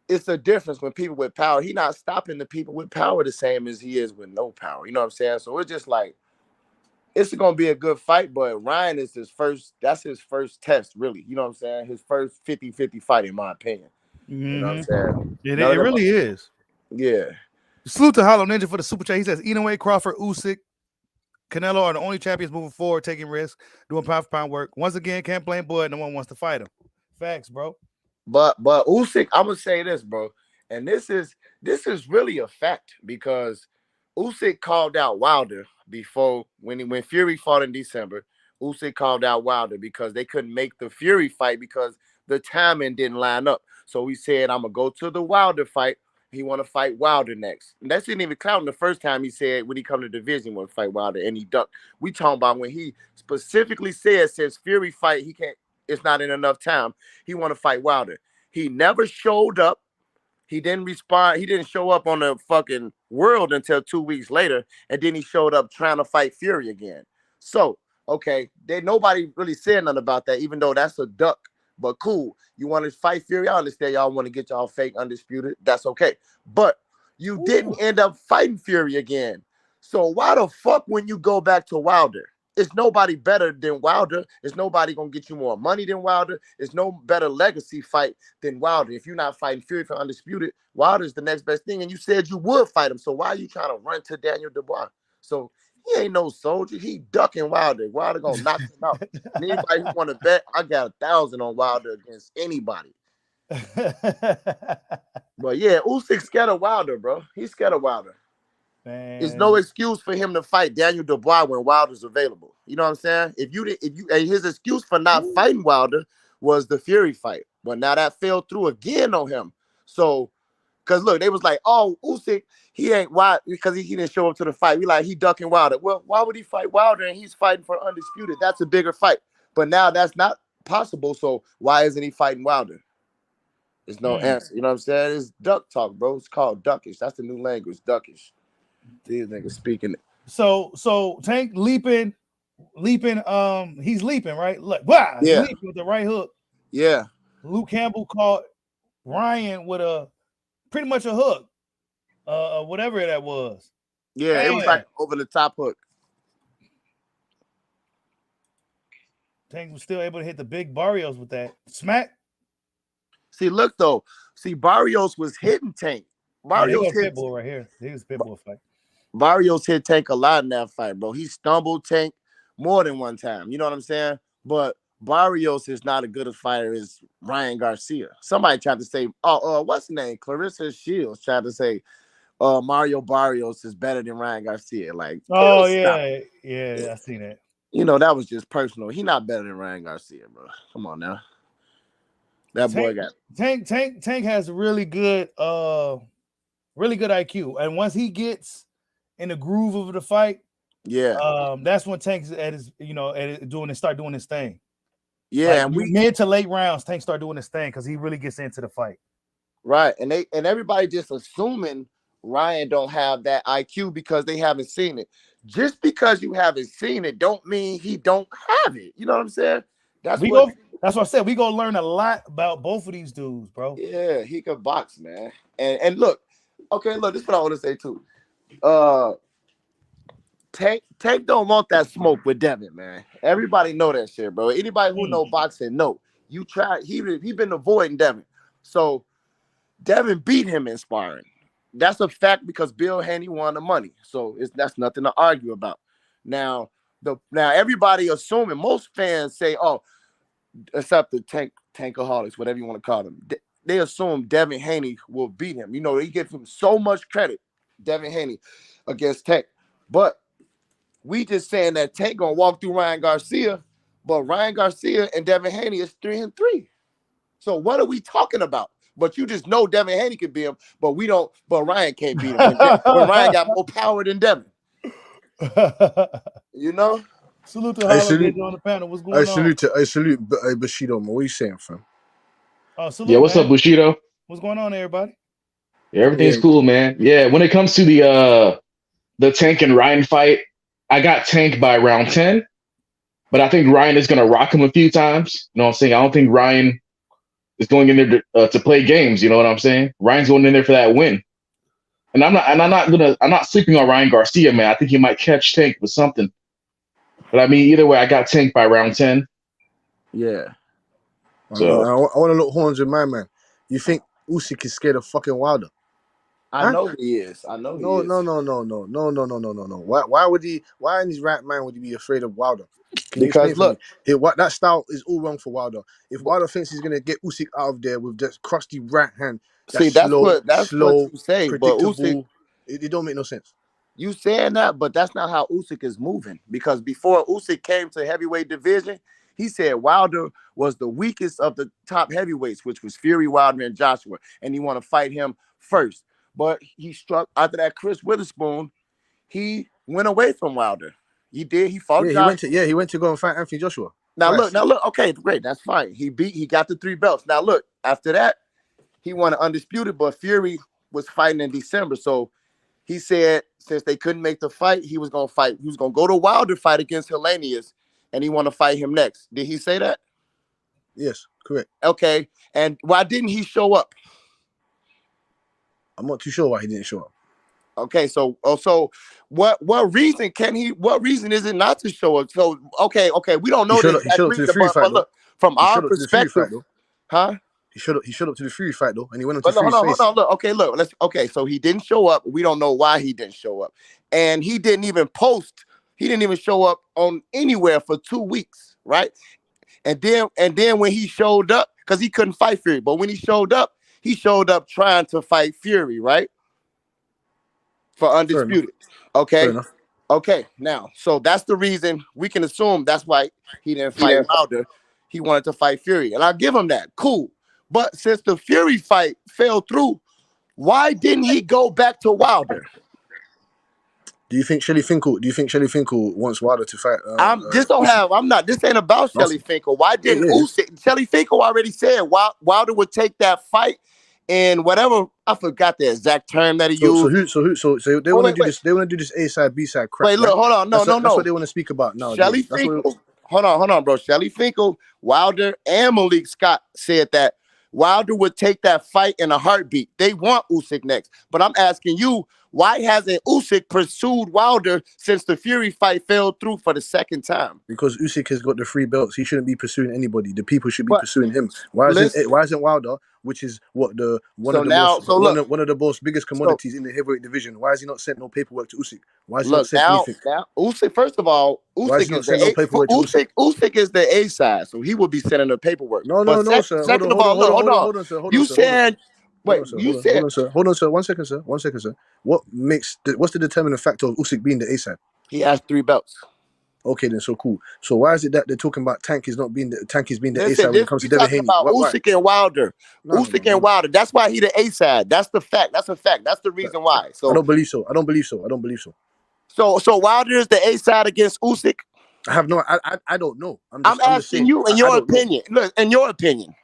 it's a difference when people with power. He not stopping the people with power the same as he is with no power. You know what I'm saying? So it's just like it's gonna be a good fight, but Ryan is that's his first test, really. You know what I'm saying? His first 50-50 fight, in my opinion. You know what I'm saying? None it of them really is. yeah. Salute to Hollow Ninja for the super chat. He says, Inoue, Crawford, Usyk, Canelo are the only champions moving forward, taking risks, doing pound for pound work. Once again, can't blame Bud. No one wants to fight him. Facts, bro. But Usyk, I'm gonna say this, bro, and this is really a fact because Usyk called out Wilder before when Fury fought in December. Usyk called out Wilder because they couldn't make the Fury fight because the timing didn't line up. So he said, "I'm gonna go to the Wilder fight." He want to fight Wilder next. And that didn't even count the first time he said when he come to the division he want to fight Wilder and he ducked. We talking about when he specifically said since Fury fight he can't. It's not in enough time. He want to fight Wilder. He never showed up. He didn't respond. He didn't show up on the fucking world until 2 weeks later, and then he showed up trying to fight Fury again. So, okay, nobody really said nothing about that, even though that's a duck. But cool, you want to fight Fury? I understand y'all want to get y'all fake undisputed. That's okay. But you didn't end up fighting Fury again. So why the fuck when you go back to Wilder? It's nobody better than Wilder. It's nobody gonna get you more money than Wilder. It's no better legacy fight than Wilder. If you're not fighting Fury for undisputed, Wilder's the next best thing. And you said you would fight him. So why are you trying to run to Daniel Dubois? So he ain't no soldier. He ducking Wilder. Wilder gonna knock him out. And anybody who want to bet, I got 1,000 on Wilder against anybody. But yeah, Usyk's scared of Wilder, bro. He's scared of Wilder. Man. There's no excuse for him to fight Daniel Dubois when Wilder's available. You know what I'm saying? If you his excuse for not fighting Wilder was the Fury fight, but now that fell through again on him. So, because look, they was like, oh, Usyk, he ain't why because he didn't show up to the fight. We like he ducking Wilder. Well, why would he fight Wilder and he's fighting for undisputed? That's a bigger fight. But now that's not possible. So why isn't he fighting Wilder? There's no answer. You know what I'm saying? It's duck talk, bro. It's called duckish. That's the new language, duckish. These niggas speaking. So Tank leaping, he's leaping, right? Look, wow, yeah, he's leaping with the right hook. Yeah. Luke Campbell caught Ryan with pretty much a hook, whatever that was. Yeah, it was like over the top hook. Tank was still able to hit the big Barrios with that smack. See, look though. See, Barrios was hitting Tank. Barrios hit Pitbull right here. He was Pitbull fight. Barrios hit Tank a lot in that fight, bro. He stumbled Tank more than one time. You know what I'm saying? But Barrios is not as good a fighter as Ryan Garcia. Somebody tried to say, what's the name? Clarissa Shields tried to say, Mario Barrios is better than Ryan Garcia. Like, oh yeah, I seen that. You know, that was just personal. He not better than Ryan Garcia, bro. Come on now. That boy got Tank has really good IQ, and once he gets in the groove of the fight, that's when Tank's start doing his thing. Yeah, like, and mid to late rounds, Tank start doing his thing because he really gets into the fight. Right, and everybody just assuming Ryan don't have that IQ because they haven't seen it. Just because you haven't seen it, don't mean he don't have it. You know what I'm saying? That's what I said. We gonna learn a lot about both of these dudes, bro. Yeah, he could box, man. And look, okay, look, this is what I want to say too. Tank don't want that smoke with Devin, man. Everybody know that shit, bro. Anybody who know boxing know. You try. He been avoiding Devin, so Devin beat him in sparring. That's a fact because Bill Haney won the money, so that's nothing to argue about. Now everybody assuming, most fans say, oh, except the tankaholics, whatever you want to call them, they assume Devin Haney will beat him. You know, they give him so much credit, Devin Haney, against Tank. But we just saying that Tank gonna walk through Ryan Garcia, but Ryan Garcia and Devin Haney is 3-3. So what are we talking about? But you just know Devin Haney could beat him, but we don't. But Ryan can't beat him when Ryan got more power than Devin. You know. Salute to Holland on the panel. What's going on? I salute Bushido. What are you saying, fam? Oh, salute, yeah, what's up, Bushido? What's going on, everybody? Yeah, everything's cool, man. Yeah, when it comes to the Tank and Ryan fight, I got Tank by round 10, but I think Ryan is gonna rock him a few times. You know what I'm saying? I don't think Ryan is going in there to play games. You know what I'm saying? Ryan's going in there for that win. And I'm not sleeping on Ryan Garcia, man. I think he might catch Tank with something. But I mean, either way, I got Tank by round 10. Yeah. So I want to look horns with my man. You think Usyk is scared of fucking Wilder? I know he is. I know he is. No. Why would he? Why in his right mind would he be afraid of Wilder? Because look, that style is all wrong for Wilder. If Wilder thinks he's gonna get Usyk out of there with that crusty right hand, that's what you say. But Usyk, it don't make no sense. You saying that, but that's not how Usyk is moving. Because before Usyk came to heavyweight division, he said Wilder was the weakest of the top heavyweights, which was Fury, Wilder, and Joshua, and he want to fight him first. But he struck after that Chris Witherspoon. He went away from Wilder. He did. He fought. Yeah, he went to go and fight Anthony Joshua. Now look. Okay, great. That's fine. He got the 3 belts. Now look. After that, he wanted undisputed, but Fury was fighting in December. So he said since they couldn't make the fight, he was gonna fight. He was gonna go to Wilder fight against Hellenius, and he want to fight him next. Did he say that? Yes, correct. Okay. And why didn't he show up? I'm not too sure why he didn't show up. Okay, so what reason can he? What reason is it not to show up? So okay, we don't know the exact reason, but look, from our perspective, huh? He showed up to the Fury fight though, and he went on to But Fury's face. Hold on, look. So he didn't show up. We don't know why he didn't show up, and he didn't even post. He didn't even show up on anywhere for 2 weeks, right? And then when he showed up, because he couldn't fight Fury, but when he showed up trying to fight Fury, right? For undisputed. Okay. Okay. Now, so that's the reason we can assume that's why he didn't fight Wilder. He wanted to fight Fury, and I'll give him that. Cool. But since the Fury fight fell through, why didn't he go back to Wilder? Do you think Shelly Finkel wants Wilder to fight? This ain't about Shelly Finkel. Why didn't Usyk? Shelly Finkel already said Wilder would take that fight and whatever. I forgot the exact term that he used. So they want to do this. They want to do this A side B side crap. Wait, look, hold on, no. That's what they want to speak about now. Shelly Finkel. Hold on, bro. Shelly Finkel, Wilder, and Malik Scott said that Wilder would take that fight in a heartbeat. They want Usyk next. But I'm asking you, why hasn't Usyk pursued Wilder since the Fury fight fell through for the second time? Because Usyk has got the 3 belts. He shouldn't be pursuing anybody. The people should be pursuing him. Why isn't Wilder, which is one of the most biggest commodities in the heavyweight division? Why has he not sent no paperwork to Usyk? Why has he not sent anything? Now, Usyk, first of all, Usyk is the A side, so he will be sending the paperwork. No, sir. Second of all, hold on, sir. You said. Wait, you said. Hold on, sir. 1 second, sir. What's the determining factor of Usyk being the A side? He has 3 belts. Okay, then so cool. So why is it that they're talking about Tank is being the A side when it comes to Devin Haney? About Usyk and Wilder. Usyk and Wilder. That's why he the A side. That's the fact. That's a fact. That's the reason why. So I don't believe so. So Wilder is the A side against Usyk. I don't know. I'm asking you in your opinion. Look, in your opinion.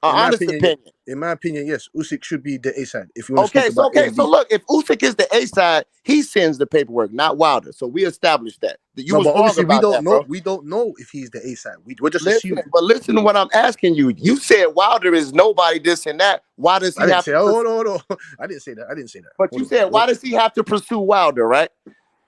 Honest opinion. In my opinion, yes, Usyk should be the A side. If you want to so look, if Usyk is the A side, he sends the paperwork, not Wilder. So we established that. We don't know if he's the A side. We're just assuming. But listen to what I'm asking you. You said Wilder is nobody, this and that. Why does he have to? Hold on. I didn't say that. But you said, why does he have to pursue Wilder, right?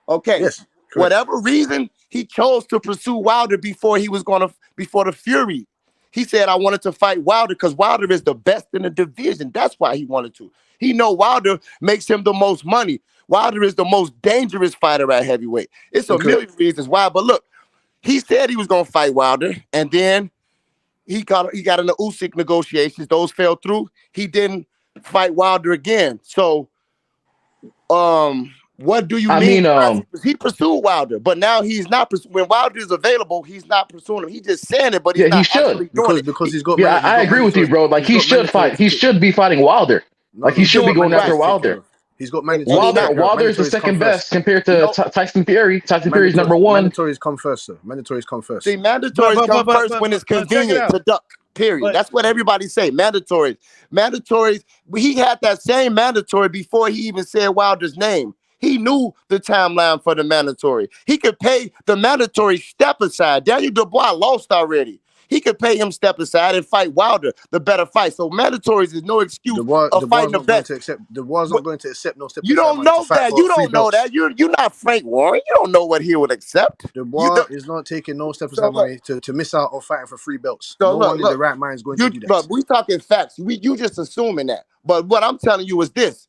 Okay. Yes. Correct. Whatever reason he chose to pursue Wilder before the Fury. He said, I wanted to fight Wilder because Wilder is the best in the division. That's why he wanted to. He know Wilder makes him the most money. Wilder is the most dangerous fighter at heavyweight. It's a million reasons why. But look, he said he was going to fight Wilder. And then he got in the Usyk negotiations. Those fell through. He didn't fight Wilder again. So, what do you mean? He pursued Wilder, but now he's not. When Wilder is available, he's not pursuing him. He's just saying it, but he's not actually doing it. Because he's got. Yeah, I agree with you, bro. Like he should fight. He should be fighting Wilder. Like he should be going after Wilder. He's got mandatory. Wilder is the second best compared to Tyson Fury. Tyson Fury is number 1. Mandatories come first, sir. Mandatories come first. See, mandatories come first when it's convenient to duck. Period. That's what everybody say. Mandatories. He had that same mandatory before he even said Wilder's name. He knew the timeline for the mandatory. He could pay the mandatory step aside. Daniel Dubois lost already. He could pay him step aside and fight Wilder, the better fight. So mandatories is no excuse of fighting the best. Dubois not going to accept no step aside. You don't know that. You don't know that. You're not Frank Warren. You don't know what he would accept. Dubois is not taking no step aside money to miss out on fighting for 3 belts. No one in the right mind is going to do that. But we talking facts. You just assuming that. But what I'm telling you is this.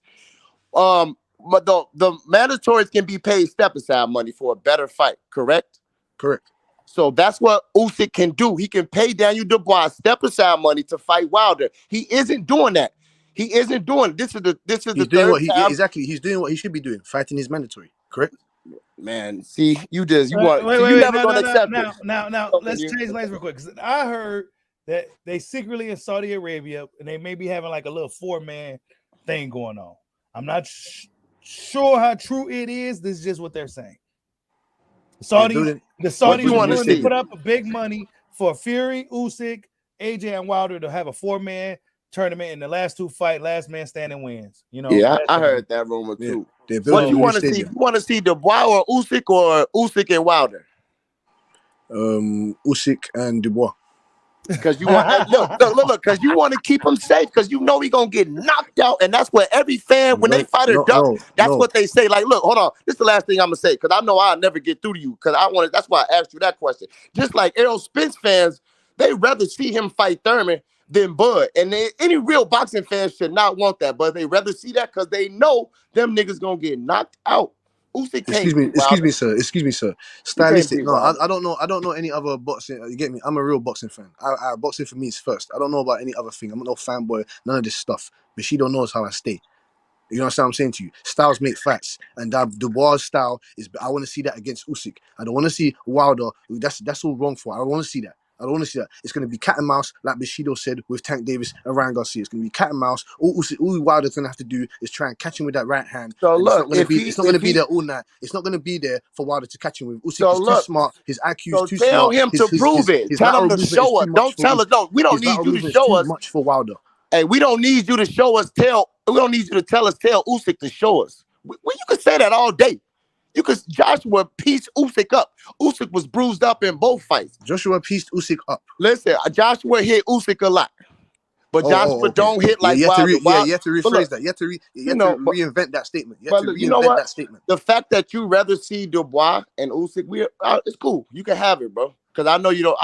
But the mandatories can be paid step aside money for a better fight, correct? Correct. So that's what Usyk can do. He can pay Daniel Dubois step aside money to fight Wilder. He isn't doing that. He isn't doing. This is the third time. Exactly. He's doing what he should be doing, fighting his mandatory. Correct. Man, see, you never gonna accept it. Now, let's change lanes real quick because I heard that they secretly in Saudi Arabia and they may be having like a little 4-man thing going on. I'm not sure how true it is. This is just what they're saying. The Saudis want to put up a big money for Fury, Usyk, AJ, and Wilder to have a 4-man tournament in the last 2 fights, last man standing wins. You know, yeah, I heard that rumor too. What you want to see? You want to see Dubois or Usyk and Wilder? Usyk and Dubois. Because you want look, because you want to keep him safe, because you know he gonna get knocked out, and that's what every fan when they fight a duck, that's what they say. Like, look, hold on, this is the last thing I'm gonna say, because I know I'll never get through to you, because I wanted. That's why I asked you that question. Just like Errol Spence fans, they rather see him fight Thurman than Bud, and any real boxing fans should not want that, but they rather see that because they know them niggas gonna get knocked out. Excuse me, sir. Stylistic. No, I don't know. I don't know any other boxing. You get me? I'm a real boxing fan. Boxing for me is first. I don't know about any other thing. I'm no fanboy. None of this stuff. But she don't know how I stay. You know what I'm saying to you? Styles make fights, and Dubois' style is. I want to see that against Usyk. I don't want to see Wilder. That's all wrong for. I don't want to see that. I don't want to see that. It's going to be cat and mouse, like Bushido said with Tank Davis and Ryan Garcia. It's going to be cat and mouse. All Wilder's going to have to do is try and catch him with that right hand. So look, it's not going to be there all night. It's not going to be there for Wilder to catch him with. Usyk is too smart. His IQ is too smart. Tell him to prove it. Tell him to show us. Don't tell us. No, we don't need you to show us. Much for Wilder. Hey, we don't need you to show us. We don't need you to tell Usyk to show us. You can say that all day. Joshua pieced Usyk up. Usyk was bruised up in both fights. Joshua pieced Usyk up. Listen, Joshua hit Usyk a lot. But Joshua don't hit like Wilder. You have to rephrase that. You have to reinvent that statement. You have to reinvent that statement. The fact that you rather see Dubois and Usyk, it's cool. You can have it, bro. Because I know you don't.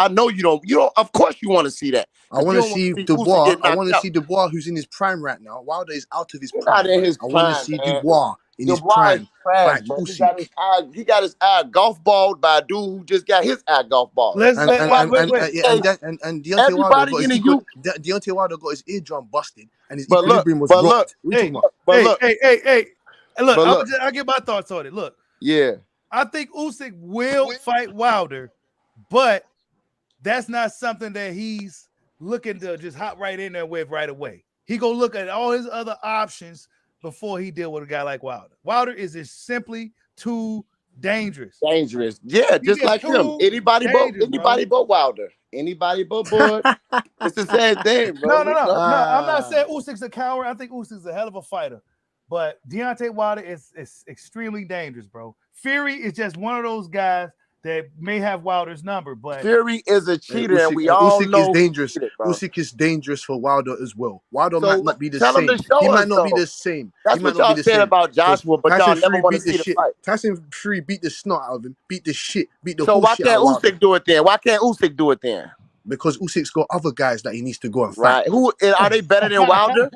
Of course you want to see that. I want to see Dubois. I want to see Dubois, who's in his prime right now. Wilder is out of his prime. Not in his prime. I want to see Dubois in his prime. He got his eye golf balled by a dude who just got his eye golf balled. And Deontay Wilder got his eardrum busted and his equilibrium was rocked. Hey, look, I'll get my thoughts on it. Look, yeah, I think Usyk will fight Wilder, but that's not something that he's looking to just hop right in there with right away. He gonna look at all his other options before he deal with a guy like Wilder. Wilder is just simply too dangerous. Yeah, just like him. Anybody but Wilder. Anybody but Bud. It's the same thing, bro. No. I'm not saying Usyk's a coward. I think Usyk's a hell of a fighter. But Deontay Wilder is extremely dangerous, bro. Fury is just one of those guys that may have Wilder's number, but Fury is a cheater, and we all know Usyk is dangerous. Usyk is dangerous for Wilder as well. Wilder might not be the same. He might not be the same. That's what y'all said about Joshua, but y'all never want to see the fight. Tyson Fury beat the snot out of him, beat the shit, beat the whole shit out of Wilder. So why can't Usyk do it then? Why can't Usyk do it then? Because Usyk's got other guys that he needs to go and fight. Right? Who are they better than Wilder?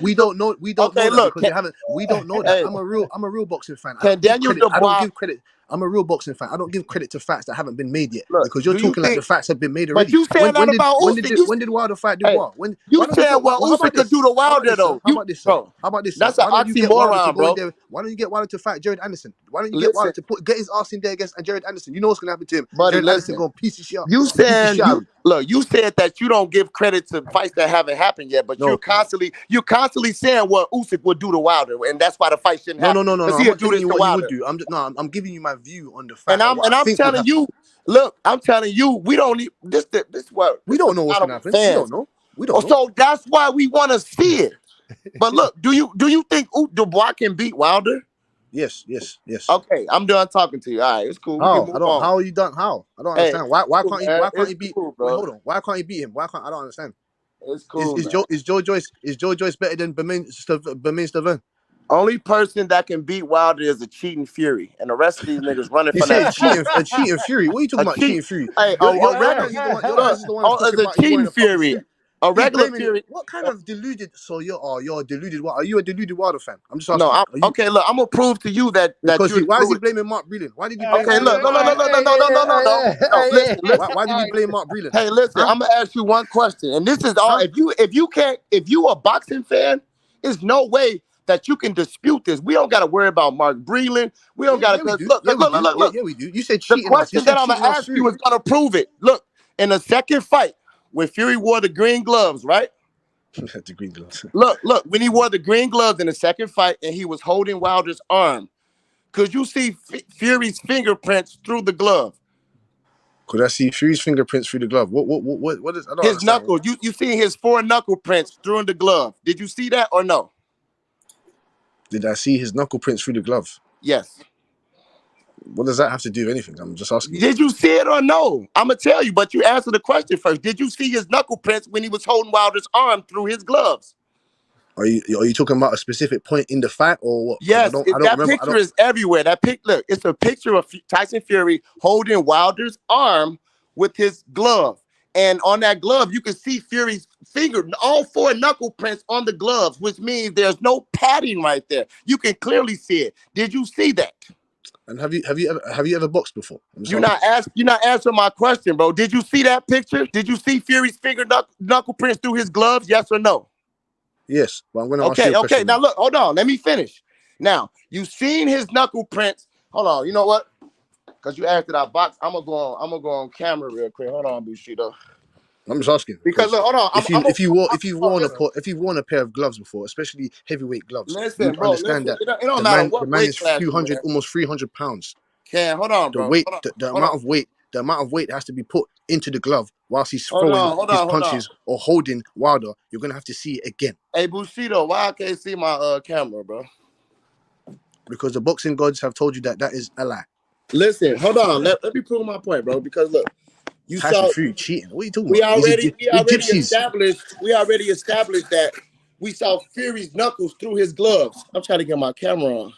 We don't know. We don't know that because they haven't. We don't know that. I'm a real boxing fan. I don't give credit. I'm a real boxing fan. I don't give credit to facts that haven't been made yet. Because you're talking like the facts have been made already. But you said that about Usyk. When did Wilder fight Dubois? You said Usyk could do to Wilder though. How about this? How about this? That's an oxymoron, bro. Why don't you get Wilder to fight Jared Anderson? Why don't you get Wilder to get his ass in there against Jared Anderson? You know what's gonna happen to him. Jared Anderson gonna piece his shit up. You said that you don't give credit to fights that haven't happened yet, but you're constantly saying what Usyk would do to Wilder, and that's why the fight shouldn't happen. No. I'm not telling you what you would do. I'm giving you my view on the fact. And I'm telling you, look, I'm telling you, we don't need this. This what we don't know what's gonna happen. We don't know. So that's why we want to see it. But look, do you think Dubois can beat Wilder? Yes. Okay, I'm done talking to you. All right, it's cool. How are you done? How? I don't understand. Why can't he beat? Cool, wait, hold on. Why can't he beat him? I don't understand. It's cool. Is Joe Joyce better than Bermain Stavern? Only person that can beat Wilder is a cheating Fury, and the rest of these niggas running for that. A cheating Fury. What are you talking about? Cheating Fury. Hey, a cheating Fury. A regular Fury. What kind of deluded? So you're deluded. What are you a deluded Wilder fan? I'm just asking. No, okay. Look, I'm gonna prove to you that. Why is he blaming Mark Breland? Why did he? Okay, look, no. Listen. Why did he blame Mark Breland? Hey, listen. I'm gonna ask you one question, and this is all. If you a boxing fan, there's no way that you can dispute this. We don't got to worry about Mark Breland. We don't got to look. Yeah, we do. You said cheating. The question that I'm gonna ask you is gonna prove it. Look, in the second fight, when Fury wore the green gloves, right? The green gloves. Look, when he wore the green gloves in the second fight and he was holding Wilder's arm, could you see Fury's fingerprints through the glove? Could I see Fury's fingerprints through the glove? What is? I don't His understand. knuckles. You seen his 4 knuckle prints through the glove? Did you see that or no? Did I see his knuckle prints through the glove? Yes. What does that have to do with anything? I'm just asking. Did you see it or no? I'm gonna tell you, but you answer the question first. Did you see his knuckle prints when he was holding Wilder's arm through his gloves? Are you talking about a specific point in the fight or what? Yes, I don't remember. Picture is everywhere. Look, it's a picture of Tyson Fury holding Wilder's arm with his glove. And on that glove, you can see Fury's finger, all 4 knuckle prints on the gloves, which means there's no padding right there. You can clearly see it. Did you see that? And have you ever boxed before? You're not answering my question, bro. Did you see that picture? Did you see Fury's finger knuckle prints through his gloves? Yes or no? Yes, but I'm going to ask you a question. Okay. Now look, hold on. Let me finish. Now you've seen his knuckle prints. Hold on. You know what? Because you asked that I box. I'm gonna go on camera real quick. Hold on, Bushido. I'm just asking because look, hold on. If you've worn a pair of gloves before, especially heavyweight gloves, listen, you understand that it don't matter what weight is class few hundred, almost 300 pounds. Hold on, bro. The amount of weight that has to be put into the glove whilst he's throwing his punches or holding Wilder, you're gonna have to see it again. Hey Bushido, why I can't see my camera, bro? Because the boxing gods have told you that is a lie. Listen, hold on. Let me prove my point, bro. Because look, you saw Fury cheating. What are you talking we about? We already established that we saw Fury's knuckles through his gloves. I'm trying to get my camera on.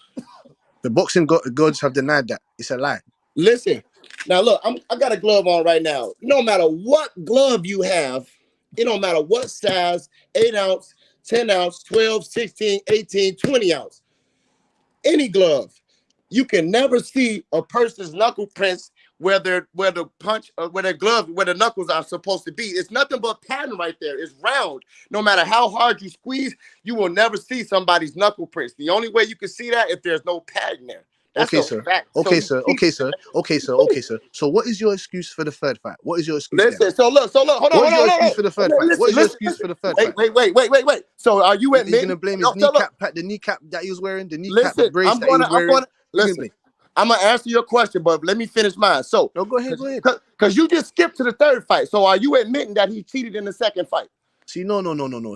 The boxing gods have denied that. It's a lie. Listen, now look, I got a glove on right now. No matter what glove you have, it don't matter what size, 8 ounce, 10 ounce, 12, 16, 18, 20 ounce. Any glove, you can never see a person's knuckle prints where the knuckles are supposed to be. It's nothing but pattern right there. It's round. No matter how hard you squeeze, you will never see somebody's knuckle prints. The only way you can see that if there's no pattern there. That's okay, sir. Fact. Okay, sir. So what is your excuse for the third fight? What is your excuse? Listen, so look, hold on. What is your excuse for the third fight? What is your excuse for the third fight? Wait. So are you admitting? You're gonna blame his kneecap, the kneecap that he was wearing, the kneecap brace that he was wearing? Listen, I'm gonna answer your question, but let me finish mine. So no, go ahead. Because you just skipped to the third fight. So are you admitting that he cheated in the second fight? See, no.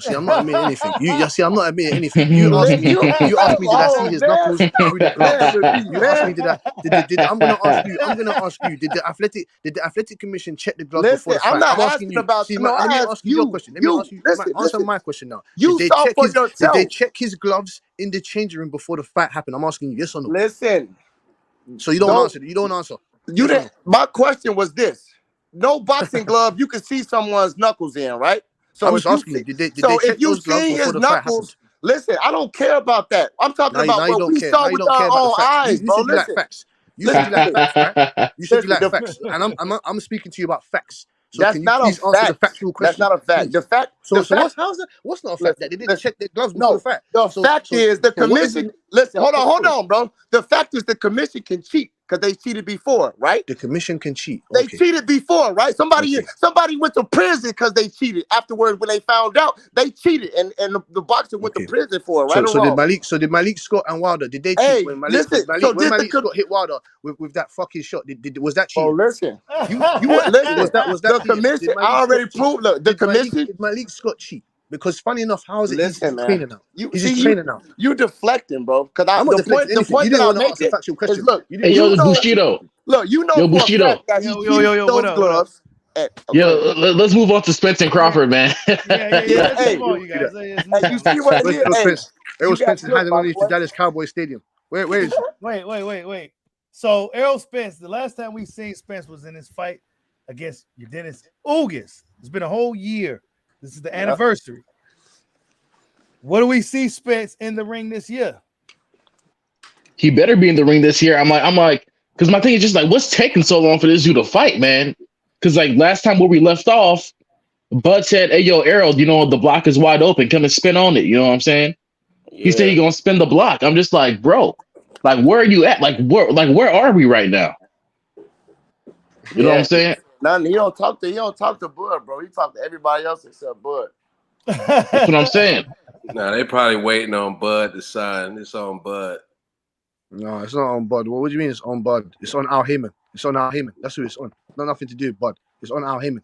See, I'm not admitting anything. I'm not admitting anything. You asked me, did I see his knuckles through the glove? You asked me, I'm gonna ask you, did the athletic commission check the gloves before the fight? I'm not asking about. See, let me ask you your question. Let me ask you. Answer my question now. Did they check his gloves in the changing room before the fight happened? I'm asking you, yes or no? Listen. So you don't answer. You don't answer. You didn't. My question was this: no boxing glove you can see someone's knuckles in, right? So I was asking you, did they check those gloves before the fight happened? Listen, I don't care about that. I'm talking about what we saw with our own eyes, bro. You like facts. You said you like facts, right? You said you like facts, and I'm speaking to you about facts. So that's not a fact. The factual question? That's not a fact. The fact. What's not a fact? That they didn't check their gloves before the fight. The fact is the commission. Listen, hold on, bro. The fact is the commission can cheat because they cheated before, right? The commission can cheat. They cheated before, right? Somebody went to prison because they cheated. Afterwards, when they found out, they cheated, and the boxer went to prison for it, right? So did Malik Scott and Wilder? Did they cheat when Malik Scott hit Wilder with that fucking shot? Was that cheating? Oh, listen, you listen. Was that the commission? I already proved. Look, the commission. Did Malik Scott cheat? Because funny enough, how is it he's training now? He's just training now. You deflecting, bro. Because I'm not deflecting anything. You didn't want to ask a factual question. Look, Bushido. Look, you know Bushido. Those gloves. Let's move on to Spence and Crawford, man. Hey, you guys. You see what it is? Errol Spence is hiding underneath the Dallas Cowboys Stadium. Where is he? Wait. So Errol Spence, the last time we seen Spence was in his fight against Dennis Ugas. It's been a whole year. This is the anniversary. What do we see Spence in the ring this year? He better be in the ring this year. I'm like, because my thing is just like, what's taking so long for this dude to fight, man? Because like last time where we left off, Bud said, "Hey, yo, Errol, the block is wide open. Come and spin on it." You know what I'm saying? Yeah. He said he's gonna spin the block. I'm just like, bro, like where are you at? Where are we right now? You know what I'm saying? Nothing. He don't talk to Bud, bro. He talk to everybody else except Bud. That's what I'm saying. Nah, they probably waiting on Bud to sign. It's on Bud. No, it's not on Bud. What do you mean it's on Bud? It's on Al Heyman. It's on Al Heyman. That's who it's on. Not nothing to do with Bud. It's on Al Heyman.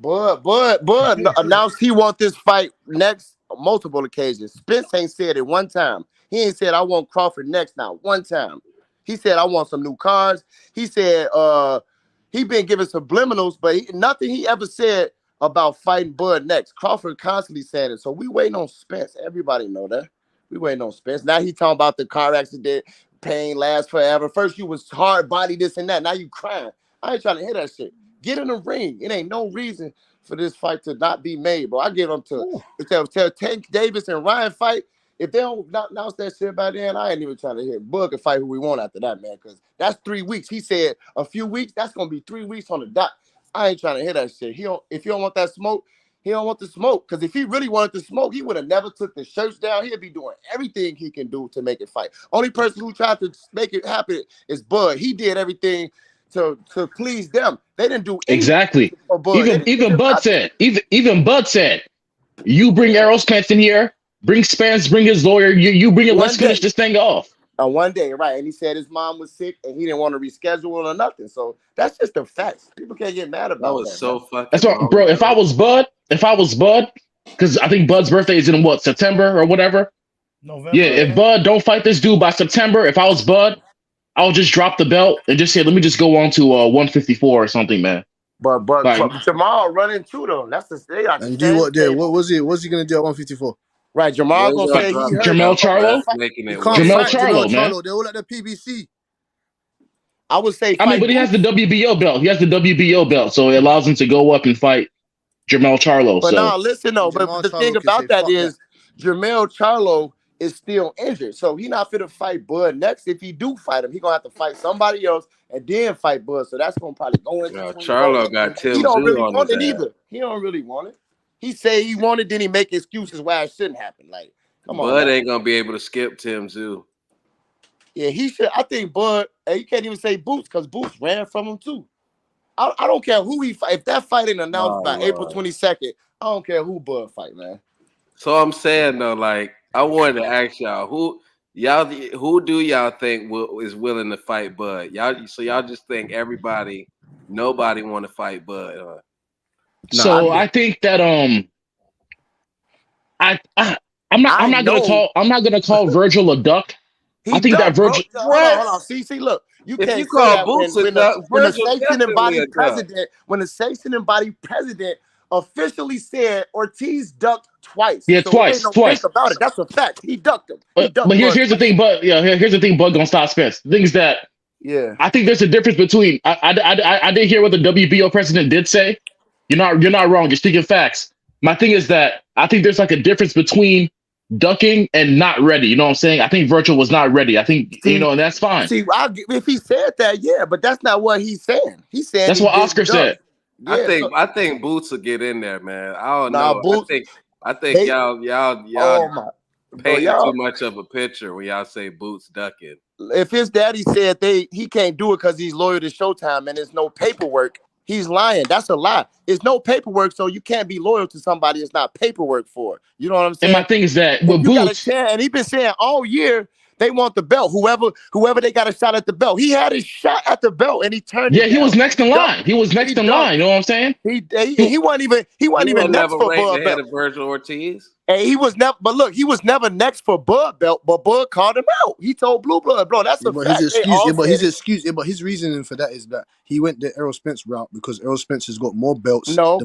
Bud announced he want this fight next on multiple occasions. Spence ain't said it one time. He ain't said I want Crawford next now one time. He said I want some new cards. He said he been giving subliminals, but nothing he ever said about fighting Bud next. Crawford constantly saying it. So we waiting on Spence. Everybody know that. We waiting on Spence. Now he talking about the car accident, pain lasts forever. First you was hard body, this and that. Now you crying. I ain't trying to hear that shit. Get in the ring. It ain't no reason for this fight to not be made, bro. I give them to Tank Davis and Ryan fight. If they don't announce that shit by then, I ain't even trying to hear Bud can fight who we want after that, man, because that's 3 weeks. He said a few weeks. That's going to be 3 weeks on the dot. I ain't trying to hear that shit. If you don't want that smoke, he don't want the smoke. Because if he really wanted the smoke, he would have never took the shirts down. He'd be doing everything he can do to make it fight. Only person who tried to make it happen is Bud. He did everything to please them. They didn't do anything exactly. for Bud. Even Bud said, Bud said, you bring Errol Spence in here, bring Spence, bring his lawyer, you bring it, let's finish this thing off. One day, right? And he said his mom was sick and he didn't want to reschedule or nothing. So that's just the facts. People can't get mad about that. Was so fucking. That's what, bro. If I was Bud, because I think Bud's birthday is in what, September or whatever. November. Yeah, if Bud don't fight this dude by September, if I was Bud, I'll just drop the belt and just say, let me just go on to 154 or something, man. But Jamal running too though. That's the state. And do what there? What's he gonna do at 154? Right, Jamal gonna say he heard Jamel Charlo. Jamel Charlo. They're all at the PBC. I would say. I mean, but he has the WBO belt. He has the WBO belt, so it allows him to go up and fight Jamel Charlo. But now listen though. But the thing about that is, Jamel Charlo is still injured, so he not fit to fight Bud next. If he do fight him, he gonna have to fight somebody else and then fight Bud. So that's gonna probably go into. Charlo got Tim. He don't really want it either. He don't really want it. He say he wanted, then he make excuses why it shouldn't happen. Like, come on. Bud ain't gonna be able to skip Tim Zoo. Yeah, he should. I think Bud. You can't even say Boots because Boots ran from him too. I don't care who he fight. If that fight ain't announced by April 22nd, I don't care who Bud fight, man. So I'm saying though, like, I wanted to ask y'all who do y'all think is willing to fight Bud? Y'all just think nobody want to fight Bud? So I think that I'm not gonna call Virgil a duck. I think that Virgil. Hold on. See, look. You can't call Boots when the sanctioning body president officially said Ortiz ducked twice. Yeah, so twice. Think about it. That's a fact. He ducked him. But here's the thing. But here's the thing. Bud gonna stop Spence. The thing is that I think there's a difference between. I did hear what the WBO president did say. You're not wrong. You're speaking facts. My thing is that I think there's like a difference between ducking and not ready. You know what I'm saying? I think Virgil was not ready. I think, and that's fine. See, if he said that, yeah, but that's not what he's saying. He's saying that's what Oscar said. Yeah, I think Boots will get in there, man. I don't know. Boots, I think y'all paint too much of a picture when y'all say Boots ducking. If his daddy said he can't do it because he's loyal to Showtime and there's no paperwork, he's lying. That's a lie. It's no paperwork, so you can't be loyal to somebody it's not paperwork for. You know what I'm saying? And my thing is that with Boots, and he's been saying all year they want the belt. Whoever they got a shot at the belt. He had his shot at the belt and he turned. Yeah, he was next in line. He was next in line. You know what I'm saying? He wasn't even next for Bud belt. Virgil Ortiz. And he was never. But look, he was never next for Bud belt. But Bud called him out. He told Blue Blood, bro. That's a fact. His reasoning for that is that he went the Errol Spence route because Errol Spence has got more belts. No. He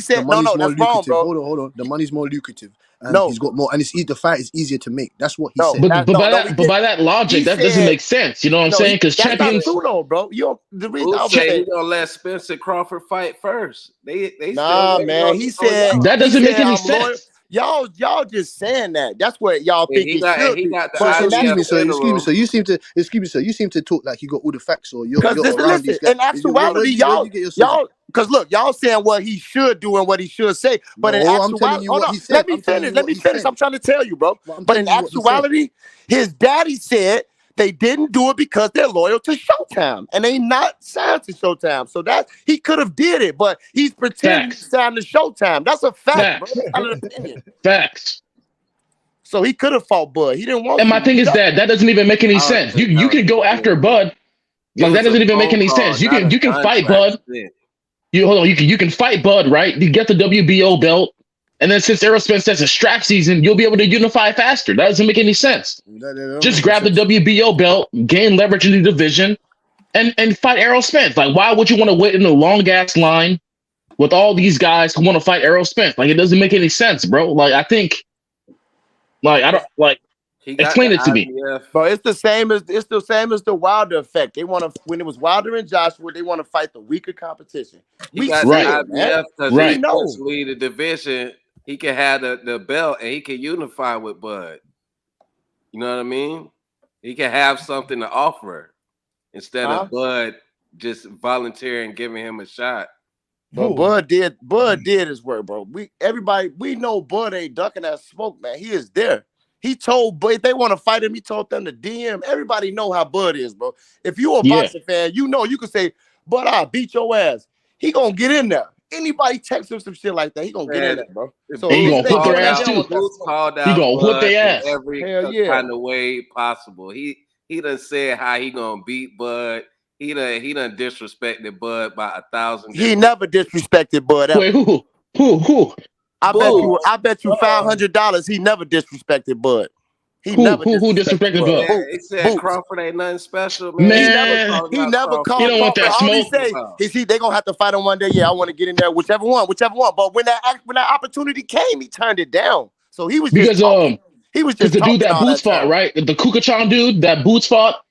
said no. That's wrong, bro. Hold on. The money's more lucrative. And he's got more, and the fight is easier to make. That's what he said. But by that logic, that doesn't make sense. You know what I'm saying? Because champions, that's not true, though, bro. The reason I say gonna let Spence and Crawford fight first. They man. He said that doesn't make any sense. Y'all just saying that. That's what y'all think he should be. Excuse me, you seem to talk like you got all the facts, or you're around these guys. In actuality, y'all, because look, y'all saying what he should do and what he should say, but in actuality, let me finish. I'm trying to tell you, bro. But in actuality, his daddy said they didn't do it because they're loyal to Showtime and they not signed to Showtime. So that he could have did it, but he's pretending he's signed to Showtime. That's a fact, bro. That's not an opinion. Facts. So he could have fought Bud. He didn't want. And my thing is that doesn't even make any sense. You can go after Bud. Like that doesn't even make any sense. You can fight Bud. You can fight Bud, right? You get the WBO belt, and then since Errol Spence says a strap season, you'll be able to unify faster. That doesn't make any sense. Just grab the WBO belt, gain leverage in the division, and fight Errol Spence. Like, why would you want to wait in a long ass line with all these guys who want to fight Errol Spence? Like, it doesn't make any sense, bro. Like, I think, like, I don't like. Explain it to me. But it's the same as the Wilder effect. They want to, when it was Wilder and Joshua, they want to fight the weaker competition. He got the IBF because he knows lead the division. He can have the belt and he can unify with Bud. You know what I mean? He can have something to offer instead of Bud just volunteering giving him a shot. But Bud did his work, bro. We know Bud ain't ducking that smoke, man. He is there. He told, but if they want to fight him, he told them to DM. Everybody know how Bud is, bro. If you're a boxing fan, you know you can say, Bud, I'll beat your ass. He gonna get in there. Anybody text him some shit like that, he gonna get in there, bro. So he gonna whip their ass too. He gonna whip their ass every kind of way possible. He done said how he gonna beat Bud. He done disrespected Bud by 1,000. He never disrespected Bud. Wait, who? I bet you $500 he never disrespected Bud. Who disrespected Bud? He said Crawford ain't nothing special, man. He never called. He don't want that smoke. They gonna have to fight him one day. Yeah, I want to get in there, whichever one. But when that opportunity came, he turned it down. So he was just talking. He was just the dude that Boots fought, right? The Kukachan dude that Boots fought.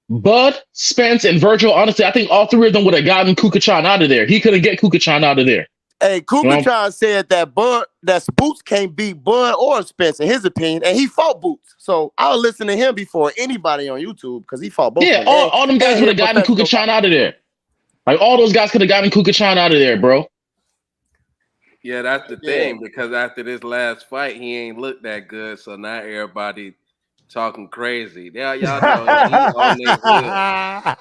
Bud, Spence, and Virgil. Honestly, I think all three of them would have gotten Kukachan out of there. He couldn't get Kukachan out of there. Hey, Kukachan said that Boots can't beat Bud or Spence in his opinion, and he fought Boots. So I'll listen to him before anybody on YouTube because he fought both. Yeah, all them guys would have gotten Kukachan out of there. Like all those guys could have gotten Kukachan out of there, bro. Yeah, that's the thing because after this last fight, he ain't looked that good. So now everybody talking crazy. Yeah, y'all know he's on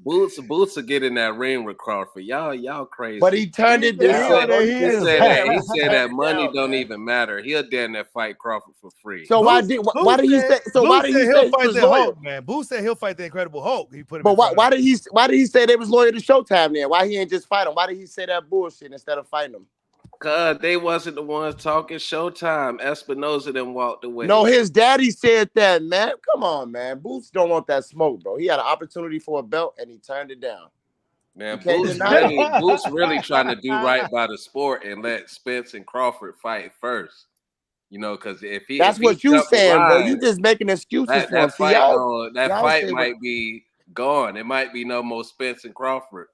Boots will get in that ring with Crawford. Y'all crazy. But he turned it down. He said that money don't even matter. He'll damn that fight Crawford for free. So why did he say? So why did he say fight the Hulk, man? Boots said he'll fight the Incredible Hulk. He put him. But why did he say they was loyal to Showtime then? Why he ain't just fight him? Why did he say that bullshit instead of fighting him? Cause they wasn't the ones talking Showtime. Espinosa then walked away. No, his daddy said that, man. Come on, man. Boots don't want that smoke, bro. He had an opportunity for a belt and he turned it down. Man, Boots really trying to do right by the sport and let Spence and Crawford fight first. You know, because that's what you saying, bro. You just making excuses for him. That fight might be gone. It might be no more Spence and Crawford.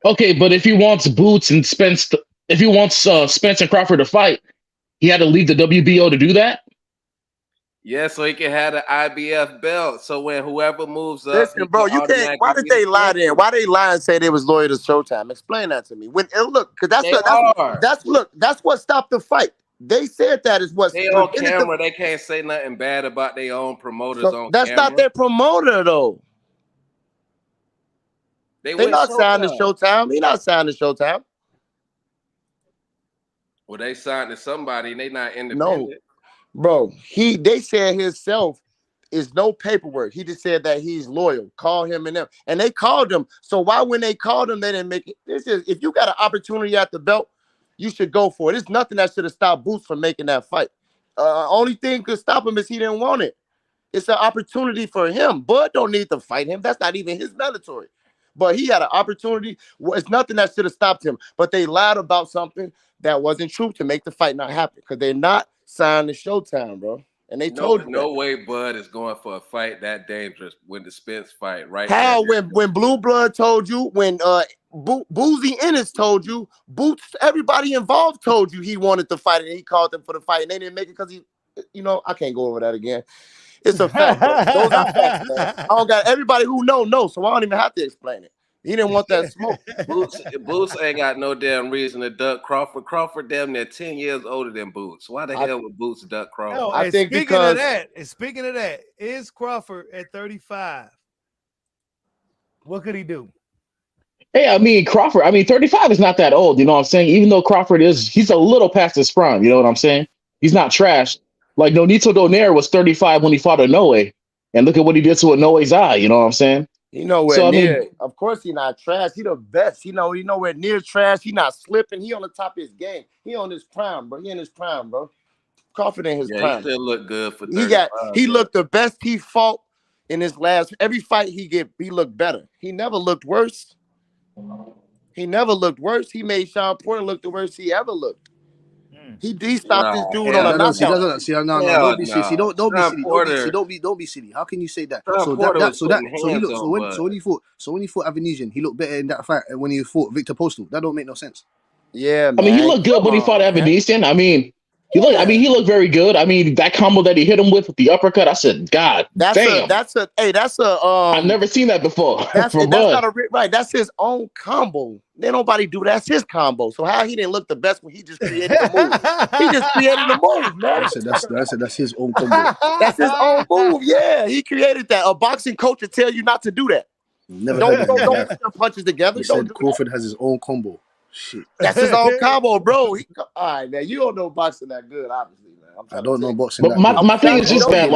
Okay, but if he wants Boots and Spence. If he wants Spence and Crawford to fight, he had to leave the WBO to do that? Yeah, so he can have the IBF belt. So when whoever moves up... Listen, bro, you can't... Why did they lie then? Why they lie and say they was loyal to Showtime? Explain that to me. Look, because that's what stopped the fight. They said that is what... They on camera. They can't say nothing bad about their own promoters on camera. That's not their promoter, though. They not signed to Showtime. He not signed to Showtime. Well, they signed to somebody and they not independent. No, bro. They said himself is no paperwork. He just said that he's loyal. Call him and them. And they called him. So why when they called him, they didn't make it? If you got an opportunity at the belt, you should go for it. There's nothing that should have stopped Boots from making that fight. Only thing could stop him is he didn't want it. It's an opportunity for him. Bud don't need to fight him. That's not even his mandatory. But he had an opportunity. It's nothing that should have stopped him. But they lied about something that wasn't true to make the fight not happen because they're not signed to Showtime, bro. And they told you no way Bud is going for a fight that dangerous when the Spence fight, right? How when Blue Blood told you, when Boozy Ennis told you, Boots, everybody involved told you he wanted to fight and he called them for the fight and they didn't make it because he, I can't go over that again. It's a fact, bro. Those are facts, man. I don't got everybody who knows, so I don't even have to explain it. He didn't want that smoke. Boots ain't got no damn reason to duck Crawford. Crawford damn near 10 years older than Boots. Why the hell would Boots duck Crawford? No, I think speaking of that, is Crawford at 35? What could he do? Hey, Crawford, 35 is not that old, you know what I'm saying? Even though Crawford he's a little past his prime, you know what I'm saying? He's not trash. Like Nonito Donaire was 35 when he fought Inoue. And look at what he did to Inoue's eye, you know what I'm saying? He nowhere So I near. mean, Of course, he not trash. He the best. He nowhere near trash. He not slipping. He on the top of his game. He on his prime, bro. He in his prime, bro. Crawford in his Yeah, he prime. still look good for 35. He looked the best he fought in his last. Every fight he looked better. He never looked worse. He never looked worse. He made Sean Porter look the worst he ever looked. He stopped this dude on a knockout. See, no, don't be silly. Don't be silly. Don't be silly. How can you say that? Sean Porter was putting hands on when he fought Avanesian, he looked better in that fight when he fought Victor Postal. That don't make no sense. Yeah, man. I mean, he looked good when he fought Evanesian. I mean, he looked very good. I mean, that combo that he hit him with the uppercut, I said, God damn. I've never seen that before. That's not a right. That's his own combo. Then nobody do that's his combo. So how he didn't look the best when he just created the move? He just created the move, man. That's his own combo. That's his own move. Yeah, he created that. A boxing coach would tell you not to do that. Don't put your punches together. He said Crawford has his own combo. Shit. That's his own combo, bro. All right, man. You don't know boxing that good, obviously, man. I don't know boxing. But my thing is just that,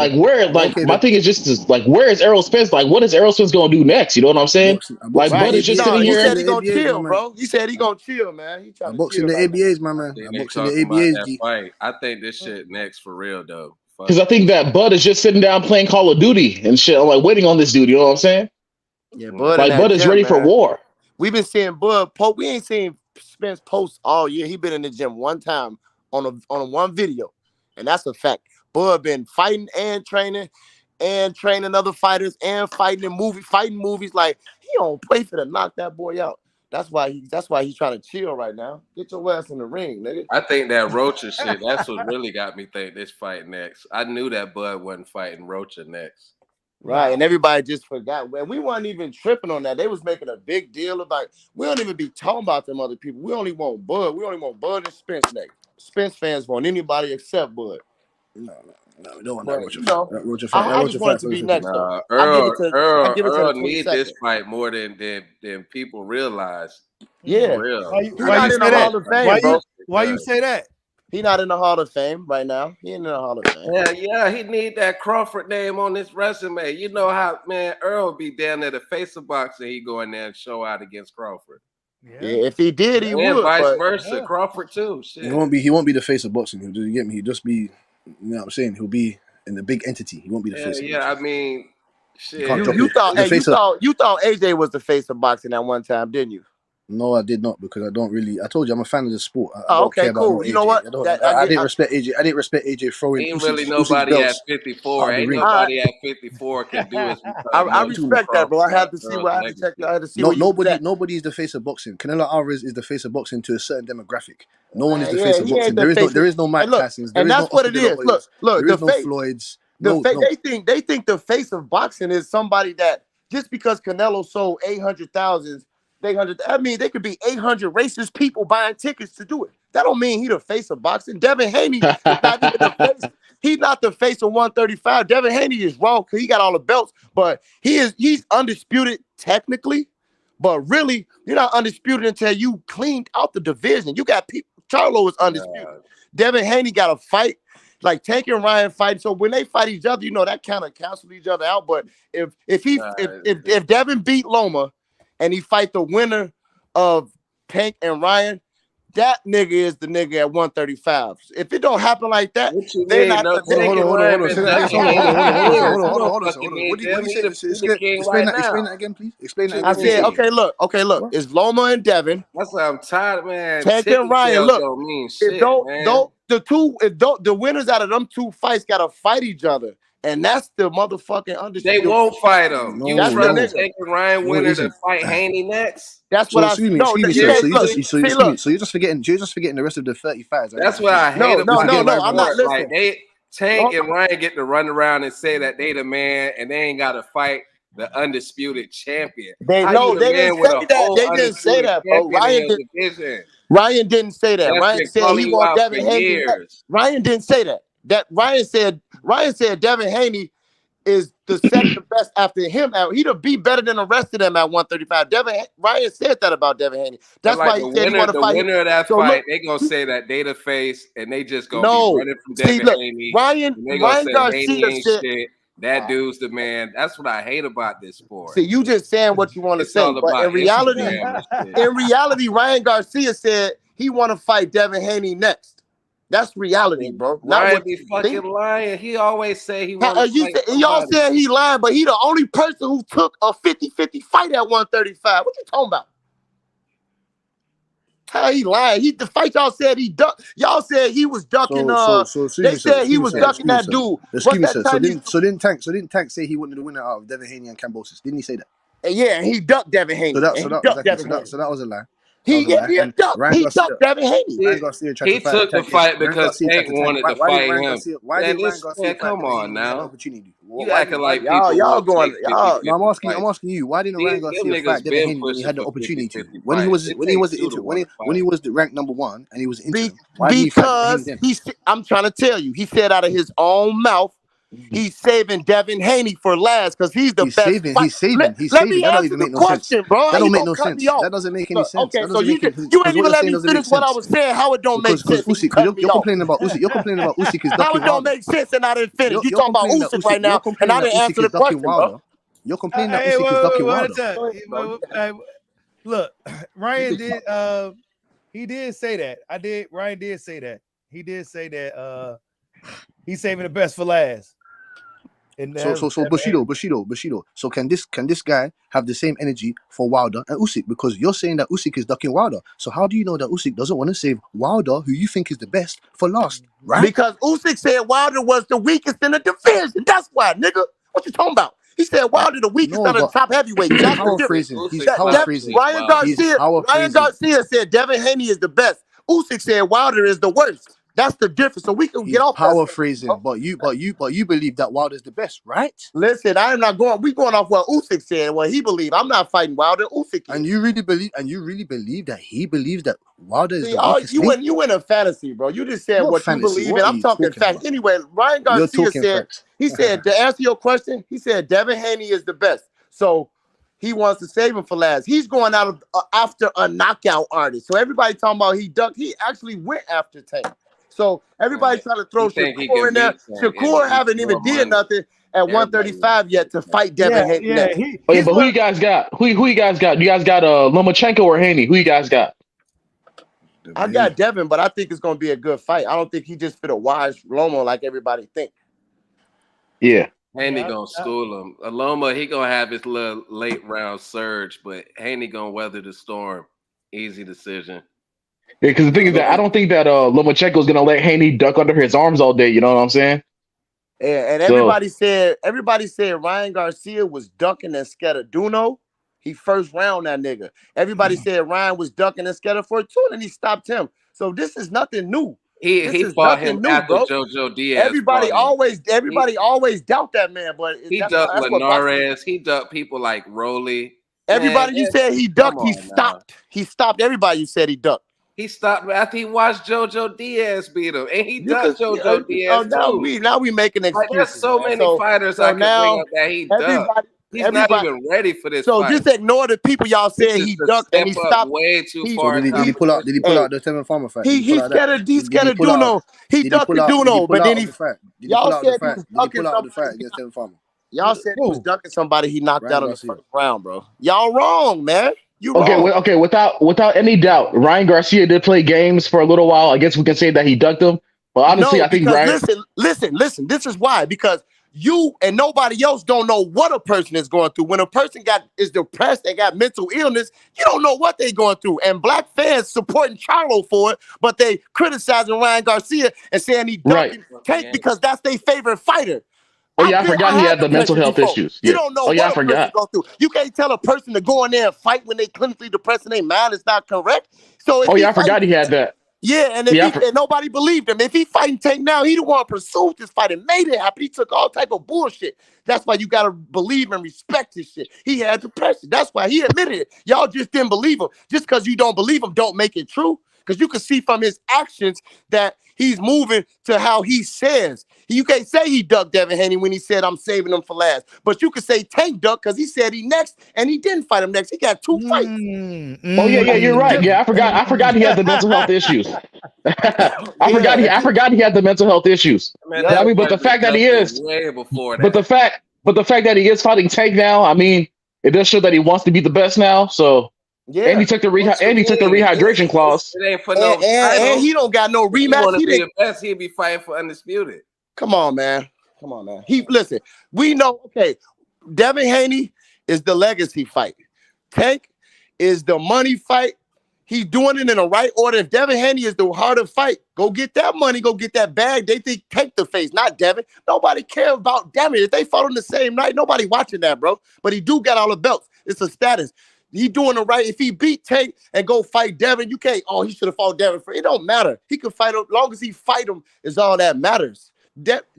where is Errol Spence? Like, what is Errol Spence gonna do next? You know what I'm saying? Bud is just sitting here. He said he gonna chill, bro. He said he gonna chill, man. He trying to boxing the ABAs, my man. I'm boxing the ABAs. I think this shit next for real, though. Because I think that Bud is just sitting down playing Call of Duty and shit, like waiting on this dude. You know what I'm saying? Yeah, Bud. Like Bud is ready for war. We've been seeing Bud. We ain't seen Spence post all year. He been in the gym one time on a one video, and that's a fact. Bud been fighting and training other fighters and fighting movies. Like he don't play for to knock that boy out. That's why he's trying to chill right now. Get your ass in the ring, nigga. I think that Rocha shit. That's what really got me think this fight next. I knew that Bud wasn't fighting Rocha next. Right, and everybody just forgot. And we weren't even tripping on that. They was making a big deal about. We don't even be talking about them other people. We only want Bud. We only want Bud and Spence next. Spence fans want anybody except Bud. No, we don't want that Rocha fight. I just want it to be next. Earl need this fight more than people realize. Yeah. Why you say that? He not in the Hall of Fame right now. He ain't in the Hall of Fame. Yeah, he need that Crawford name on his resume. You know how, man, Earl be down there the face of boxing. He go in there and show out against Crawford. Yeah, if he did, he would. Vice versa, Crawford too. Shit. He won't be the face of boxing. He'll just be, you know what I'm saying? He'll be in the big entity. He won't be the face of boxing. I mean, shit. You thought AJ was the face of boxing at one time, didn't you? No, I did not, because I don't really. I told you I'm a fan of the sport. Okay, cool. You know what? I didn't respect AJ. I didn't respect AJ throwing. Ain't really nobody at 54. Ain't nobody at 54 can do it. I respect that, bro. I had to see what I had to check. I had to see. Nobody is the face of boxing. Canelo Alvarez is the face of boxing to a certain demographic. No one is the face of boxing. There is no Mike Tyson's. And that's what it is. Look. There is no Floyd's. They think the face of boxing is somebody that just because Canelo sold 800,000. I mean, they could be 800 racist people buying tickets to do it. That don't mean he the face of boxing. Devin Haney is not even the face. He's not the face of 135. Devin Haney is wrong because he got all the belts, but he's undisputed technically. But really, you're not undisputed until you cleaned out the division. You got people. Charlo is undisputed. Devin Haney got a fight. Like Tank and Ryan fight. So when they fight each other, that kind of cancels each other out. But if Devin beat Loma, and he fight the winner of Tank and Ryan, that nigga is the nigga at 135. If it don't happen like that, they're not the Explain that again, please. Explain that again. I said, okay, look. It's Loma and Devin. That's what I'm tired, man. Tank and Ryan, look. Don't mean shit, man. The winners out of them two fights gotta fight each other. And that's the motherfucking undisputed. They won't fight him. No, you trying to take Ryan Winner to fight Haney next? That's what I mean. So you're just forgetting the rest of the 35s. That's what I hate about it. No, I'm not listening. Like Tank and Ryan get to run around and say that they the man, and they ain't got to fight the undisputed champion. They didn't say that, bro. Ryan didn't say that. Ryan said he want Devin Haney. Ryan didn't say that. Ryan said Devin Haney is the second best after him. He'd be better than the rest of them at 135. Ryan said that about Devin Haney. That's why he said he want to fight. The winner of that fight, they gonna say that they the face, and they just gonna be running from Devin Haney. Ryan Garcia said That dude's the man. That's what I hate about this sport. See, you just saying what you want to say, but in reality, Ryan Garcia said he want to fight Devin Haney next. That's reality, bro. Not Ryan what be fucking lying. He always say he wants y'all said he lying, but he the only person who took a 50-50 fight at 135. What you talking about? How he lying? The fight y'all said he ducked. Y'all said he was ducking. They said he was ducking that dude. So didn't Tank say he wanted to win it out of Devin Haney and Kambosos? Didn't he say that? Yeah, he ducked Devin Haney. So that was a lie. He ducked Devin Haney. He took the fight because Tank wanted to fight him. Why did Ryan Garcia come on now? Opportunity? You acting like y'all going. I'm asking you. Why didn't Ryan Garcia fight Devin Haney when he had the opportunity to? When he was the ranked number 1 and he was interim? Why didn't he fight Devin Haney then? I'm trying to tell you, he said out of his own mouth, he's saving Devin Haney for last because he's the best. He's saving. Let me answer the question, bro. That don't make no sense. That doesn't make any sense. Okay, so you ain't even let me finish what I was saying. How it don't make sense? You're complaining about Usyk. You're complaining about Usyk is ducking How it don't make sense and I didn't finish. You talking about Usyk right now, and I didn't answer the question, bro. You're complaining that Usyk is ducking Wilder. Look, Ryan did. He did say that. Ryan did say that. He did say that. He's saving the best for last. So Bushido. So can this guy have the same energy for Wilder and Usyk? Because you're saying that Usyk is ducking Wilder. So how do you know that Usyk doesn't want to save Wilder, who you think is the best, for last? Right? Because Usyk said Wilder was the weakest in the division. That's why, nigga. What you talking about? He said Wilder the weakest out of the top heavyweight. He's paraphrasing. Ryan Garcia said Devin Haney is the best. Usyk said Wilder is the worst. That's the difference. So we can get off paraphrasing, but you believe that Wilder's the best, right? Listen, I am not going. We going off what Usyk said, what he believed. I'm not fighting Wilder. Usyk. And you really believe that he believes that Wilder is the weakest. You in a fantasy, bro. You just said what you believe, and I'm talking facts. Anyway, Ryan Garcia said he said to answer your question, he said Devin Haney is the best. So he wants to save him for last. He's going out after a knockout artist. So everybody talking about he ducked. He actually went after Tank. So everybody trying to throw Shakur in there. Shakur haven't even did nothing at 135 yet to fight Devin Haney. But who you guys got? Who you guys got? You guys got Lomachenko or Haney? Who you guys got? I got Devin, but I think it's going to be a good fight. I don't think he just fit a wise Loma like everybody think. Yeah. Haney gonna school him. Loma, he gonna have his little late round surge, but Haney gonna weather the storm. Easy decision. Yeah, because the thing is that I don't think that Lomachenko is gonna let Haney duck under his arms all day. You know what I'm saying? Yeah, and everybody said Ryan Garcia was ducking and scared of Duno. He first round that nigga. Everybody said Ryan was ducking and scared of Fortuna, and he stopped him. So this is nothing new. He fought him after JoJo Diaz. Everybody always doubt that man, but he ducked Linares. He ducked people like Rolly. Everybody you said he ducked, he stopped. Now. He stopped everybody you said he ducked. He stopped after he watched JoJo Diaz beat him, and he ducked JoJo Diaz too. Now we making excuses. There's so many fighters I can bring up that he ducked. He's not even ready for this. So fight. Just ignore the people y'all saying he ducked and he stopped way too far. Did he pull out the Tevin Farmer fight? He's scared of Duno. He ducked Duno, but then y'all said he was ducking somebody against Tevin Farmer. Y'all said he was ducking somebody he knocked out in the first round, bro. Y'all wrong, man. Okay, without any doubt, Ryan Garcia did play games for a little while. I guess we can say that he ducked them. But honestly, I think Ryan. Listen. This is why, because you and nobody else don't know what a person is going through. When a person is depressed and got mental illness, you don't know what they're going through. And black fans supporting Charlo for it, but they criticizing Ryan Garcia and saying he ducked Tank because that's their favorite fighter. Oh yeah, I forgot he had the mental health issues. You don't know what a person go through. You can't tell a person to go in there and fight when they clinically depressed and their mind is not correct. So I forgot he had that. Yeah, and nobody believed him. If he fighting Tank now, he the one pursued this fight and made it happen. He took all type of bullshit. That's why you gotta believe and respect his shit. He had depression. That's why he admitted it. Y'all just didn't believe him. Just because you don't believe him, don't make it true. Because you can see from his actions that he's moving to how he says. You can't say he ducked Devin Haney when he said, I'm saving him for last. But you can say Tank ducked because he said he next, and he didn't fight him next. He got 2 fights. Oh, yeah, you're right. Yeah, I forgot he had the mental health issues. I forgot he had the mental health issues. Man, I mean, but the fact that he is way before that. But the fact that he is fighting Tank now, I mean, it does show that he wants to be the best now. So and he took the rehydration clause. It ain't for no and he don't got no rematch. He be the best. He'd be fighting for undisputed. Come on, man. Listen. We know. Okay, Devin Haney is the legacy fight. Tank is the money fight. He's doing it in the right order. If Devin Haney is the harder fight, go get that money, go get that bag. They think Tank the face, not Devin. Nobody cares about Devin. If they fought on the same night, nobody watching that, bro. But he do got all the belts. It's a status. He doing the right. If he beat Tank and go fight Devin, you can't, he should have fought Devin. It don't matter. He can fight him. As long as he fight him is all that matters.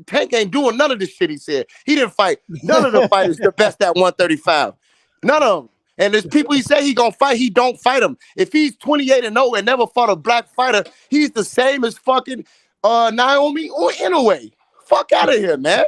Tank ain't doing none of this shit he said. He didn't fight none of the fighters the best at 135. None of them. And there's people he say he gonna fight, he don't fight him. If he's 28-0 and never fought a black fighter, he's the same as fucking Naomi or Inoue. Fuck out of here, man.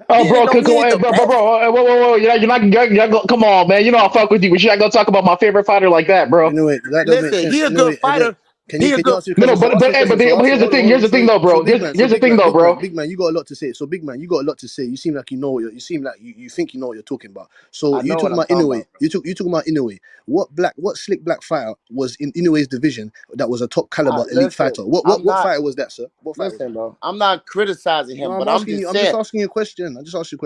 Oh, bro, whoa, you're not, come on, man. You know I'll fuck with you, but you're not gonna talk about my favorite fighter like that, bro. Anyway, listen, he a good fighter. Can you ask your no, but here's the thing, though, bro. Here's the thing, though, bro. Big man, you got a lot to say. So, big man, you got a lot to say. You seem like you know. You seem like you think you know what you're talking about. So, you talking about Inoue. You talking about Inoue. What slick black fighter was in Inoue's division that was a top caliber elite fighter? What fighter was that, sir? Listen, bro. I'm not criticizing him, but I'm just asking you a question.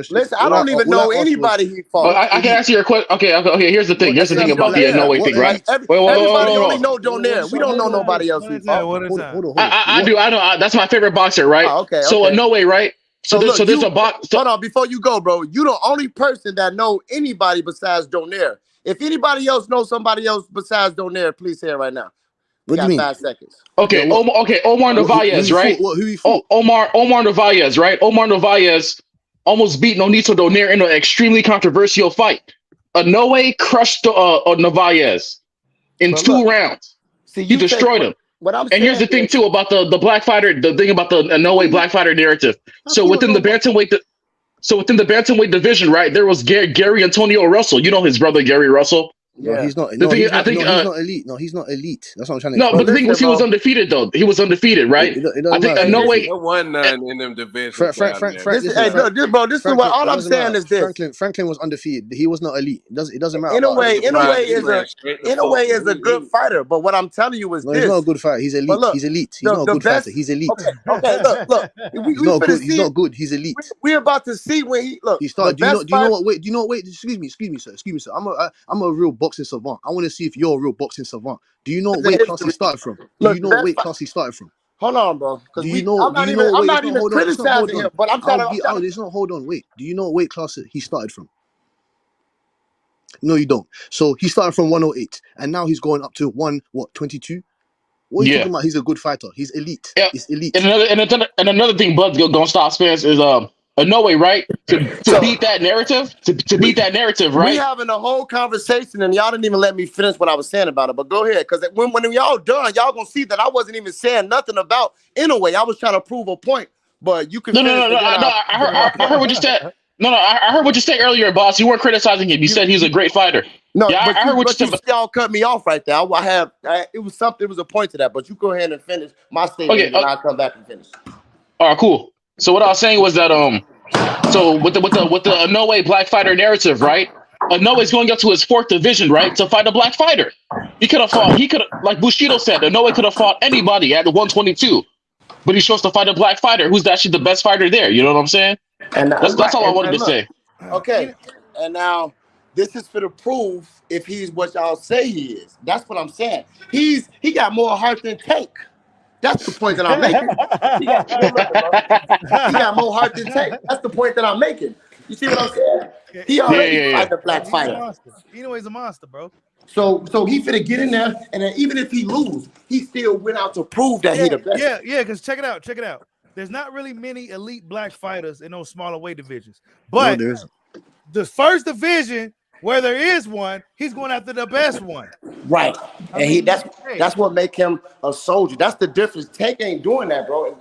Listen, I don't even know anybody he fought. I can answer your question. Okay. Here's the thing. Here's the thing about the Inoue thing, right? Everybody only know Donaire. We don't know nobody else he fought. Hold on. I do. That's my favorite boxer, right? Okay. So Inoue, right? So there's a box. Hold on, before you go, bro. You the only person that know anybody besides Donaire. If anybody else knows somebody else besides Donaire, please say it right now. What do you mean? 5 seconds. Okay, Omar Narvaez, right? Who he fought? Omar Narvaez, right? Omar Narvaez almost beat Nonito Donaire in an extremely controversial fight. Inoue crushed Narvaez in 2 rounds. He destroyed him. And here's the thing too about the black fighter. The thing about the Inoue black fighter narrative. So within the bantamweight division, right? There was Gary Antonio Russell. You know his brother Gary Russell. Yeah, he's not. He's not elite. No, he's not elite. That's what I'm trying to. No, but the thing was, he was undefeated though. He was undefeated, right? I think Inoue won none in them divisions. This is what all I'm saying is this. Franklin was undefeated. He was not elite. It doesn't matter. Inoue is a good fighter, but what I'm telling you is this. He's not a good fighter. He's elite. He's elite. He's not a good fighter. He's elite. Okay, look. He's not good. He's elite. We're about to see when he started. Do you know what? Wait. Excuse me, sir. I'm a real boxing savant. I want to see if you're a real boxing savant. Do you know what weight class he started from? Hold on, bro. Do you know? I'm not even criticizing him, but I'm trying to. There's no hold on. Wait. Do you know what weight class he started from? No, you don't. So he started from 108, and now he's going up to 22. What are you talking about? He's a good fighter. He's elite. Yeah. He's elite. And another thing, Bud's gonna stop Spence is Inoue, right? To beat that narrative, to beat that narrative, right? We having a whole conversation, and y'all didn't even let me finish what I was saying about it. But go ahead, because when y'all done, y'all gonna see that I wasn't even saying nothing about Inoue. I was trying to prove a point, but you can. No. I heard what you said. I heard what you said earlier, boss. You weren't criticizing him. You said he's a great fighter. No, yeah, but I heard what you said. Y'all cut me off right there. It was a point to that. But you go ahead and finish my statement, and I'll come back and finish. All right, cool. So what I was saying was that so with the Inoue black fighter narrative, right? Inoue's going up to his 4th division, right, to fight a black fighter. He could have like Bushido said, Inoue could have fought anybody at 122, but he chose to fight a black fighter who's actually the best fighter there. You know what I'm saying? And that's all I wanted to say. Okay, and now this is for the proof if he's what y'all say he is. That's what I'm saying. He got more heart than Tank. That's the point that I'm making. He got more heart than Tank. That's the point that I'm making. You see what I'm saying? He already fight the black fighter. Inoue's a monster, bro. So he finna get in there, and then even if he lose, he still went out to prove that he the best. Yeah. Because check it out. There's not really many elite black fighters in those smaller weight divisions, but the first division where there is one, he's going after the best one. Right, that's what make him a soldier. That's the difference. Tank ain't doing that, bro.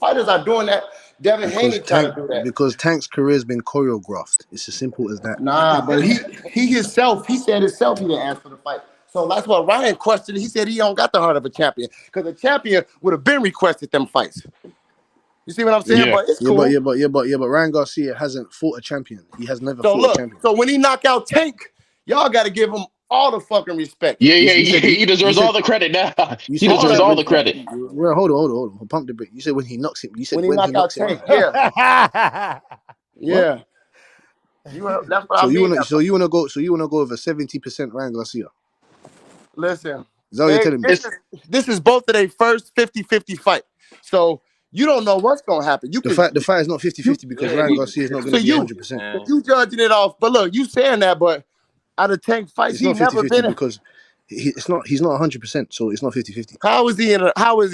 Fighters are doing that. Devin Haney trying to do that because Tank's career has been choreographed. It's as simple as that. Nah, but he himself, he said himself he didn't ask for the fight. So that's what Ryan questioned. He said he don't got the heart of a champion because the champion would have been requested them fights. You see what I'm saying? Yeah. But it's cool. But Ryan Garcia hasn't fought a champion. He has never fought a champion. So when he knock out Tank, y'all got to give him all the fucking respect. Yeah. He deserves all the credit now. He deserves all the credit. Well, hold on. Pump the brake. You said when he knocks him. You said when he knocks him. Yeah. Yeah. That's what I mean. So you wanna go with a 70% Ryan Garcia? Listen. Is that what you're telling me? This is both of their first 50-50 fight. So you don't know what's gonna happen. The fight is not 50-50 because Ryan Garcia is not going to be 100%. You judging it off, but look, you saying that, but out of Tank fights, he's never been because he's not 100%, so it's not 50-50. How isn't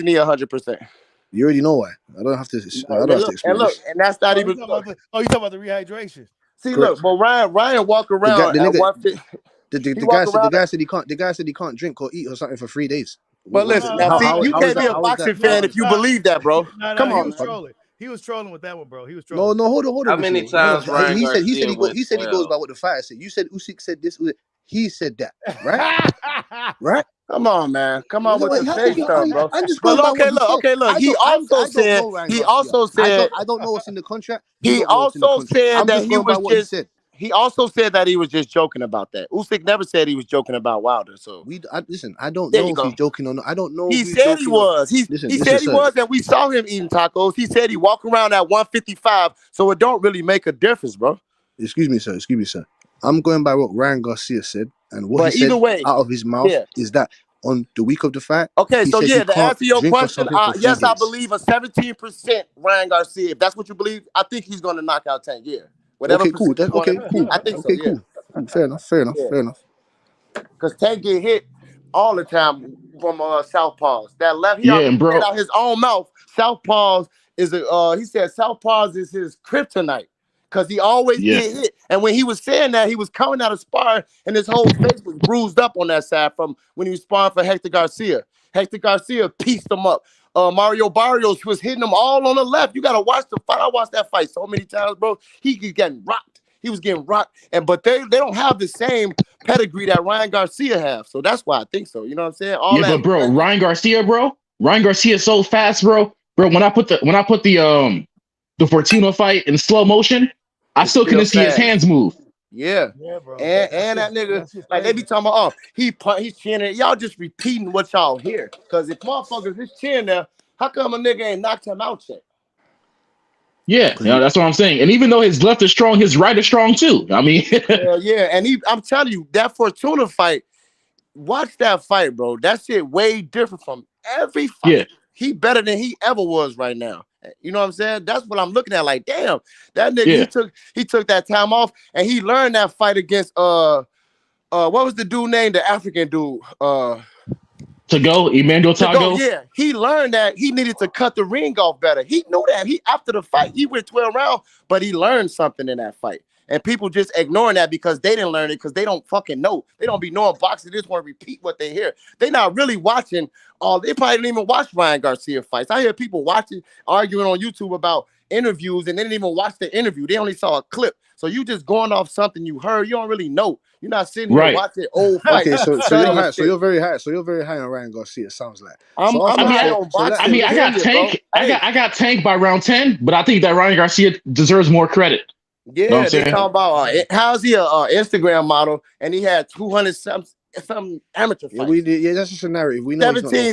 he 100%? You already know why. I don't have to explain. And that's not even. You talking about the rehydration? See, correct. Look, but Ryan walk around the guy said he can't drink or eat or something for 3 days. But listen, you can't be a boxing fan if you believe that, bro. Come on. He was trolling with that one, bro. He was trolling. No, hold on. How many times Ryan he said Garcia he goes by what the fighter said. You said Usyk said this. He said that, right? Right? Come on, man. Come on with the fake stuff, bro. I'm just going look. He also said. I don't know what's in the contract. He also said that he was just. He also said that he was just joking about that. Usyk never said he was joking about Wilder. So listen. I don't know if he's joking or not. I don't know. He said he was. He said he was, and we saw him eating tacos. He said he walked around at 155, so it don't really make a difference, bro. Excuse me, sir. I'm going by what Ryan Garcia said, and what he said out of his mouth is that on the week of the fight. Okay, so to answer your question, yes, I believe a 17% Ryan Garcia. If that's what you believe, I think he's going to knock out Tank. Yeah. Whatever. Okay, cool. Cool. I think so. Cool. Fair enough. Because Tank get hit all the time from southpaws. That left, he said out his own mouth. Southpaws is he said southpaws is his kryptonite because he always get hit. And when he was saying that, he was coming out of sparring and his whole face was bruised up on that side from when he was sparring for Hector Garcia. Hector Garcia pieced him up. Mario Barrios was hitting him all on the left. You gotta watch the fight. I watched that fight so many times, bro. He was getting rocked. But they don't have the same pedigree that Ryan Garcia have. So that's why I think so. You know what I'm saying? But bro, Ryan Garcia is so fast, bro. Bro, when I put the Fortino fight in slow motion, I still couldn't see his hands move. Yeah, bro. And that nigga, like they be talking about, he's chinning. Y'all just repeating what y'all hear. Because if motherfuckers is chin there, how come a nigga ain't knocked him out yet? Yeah, that's what I'm saying. And even though his left is strong, his right is strong too. I mean, yeah. And I'm telling you, that Fortuna fight, watch that fight, bro. That shit way different from every fight. Yeah. He better than he ever was right now. You know what I'm saying? That's what I'm looking at. Like, damn, that nigga, he took that time off and he learned that fight against what was the dude named, the African dude? Emmanuel Tago. Yeah, he learned that he needed to cut the ring off better. He knew that. After the fight, he went 12 rounds, but he learned something in that fight. And people just ignoring that because they didn't learn it because they don't fucking know. They don't be knowing boxing. They just want to repeat what they hear. They not really watching they probably didn't even watch Ryan Garcia fights. I hear people arguing on YouTube about interviews and they didn't even watch the interview. They only saw a clip. So you just going off something you heard. You don't really know. You're not sitting here watching old fights. Okay, so you're high. So you're very high. So you're very high on Ryan Garcia. Sounds like. I got Tank. I got Tank by round 10, but I think that Ryan Garcia deserves more credit. Yeah, they talking about how's he a Instagram model and he had 200 some amateur fights. That's just a narrative. We know 17.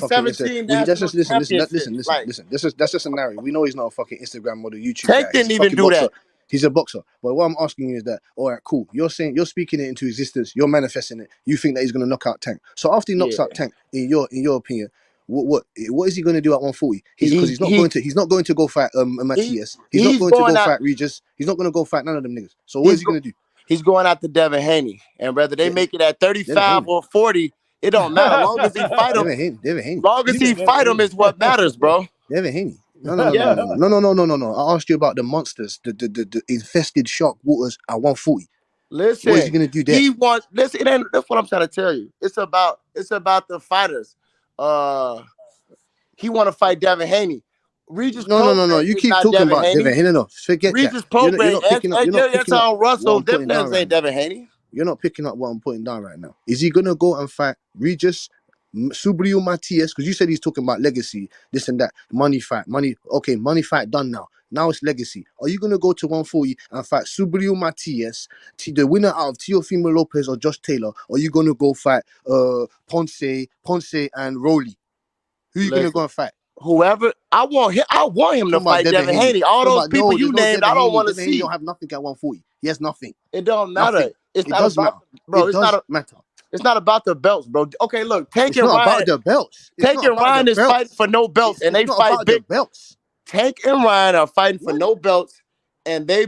Listen. That's just a narrative. We know he's not a fucking Instagram model, YouTube Tank guy. didn't even do boxer. that. He's a boxer. But what I'm asking you is that, all right, cool. You're speaking it into existence. You're manifesting it. You think that he's going to knock out Tank. So after he knocks out Tank, in your opinion, what is he going to do at 140? He's not going to go fight Matthias. He's not going to go fight Regis. He's not going to go fight none of them niggas. So what is he going to do? He's going out to Devin Haney, and whether they make it at 35 or 40, it don't matter. Long as he fight him, long as he fight him is what matters, bro. Devin Haney. No. I asked you about the monsters, the infested shark waters at 140. Listen, what is he gonna do there? That's what I'm trying to tell you. It's about the fighters. He want to fight Devin Haney. Regis No. You keep talking about Devin Haney. No, forget Regis that. Pope, Edson Russell, them niggas ain't Devin Haney. You're not picking up what I'm putting down right now. Is he gonna go and fight Regis, Subriel Matias? Because you said he's talking about legacy, this and that, money fight, money. Okay, money fight done now. Now it's legacy. Are you gonna go to 140 and fight Subriel Matias, the winner out of Teofimo Lopez or Josh Taylor? Or are you gonna go fight Ponce and Rolly? Who are you gonna go and fight? Whoever I want him to fight Devin Haney. All those people you named, I don't want to see. He don't have nothing at 140. He has nothing. It don't matter. Nothing. It does matter, bro. It's not matter. It's not about the belts, bro. Okay, look, Tank and Ryan. It's not Ryan. about the belts. Tank and Ryan is fighting for no belts, and they fight big belts. Tank and Ryan are fighting for no belts, and they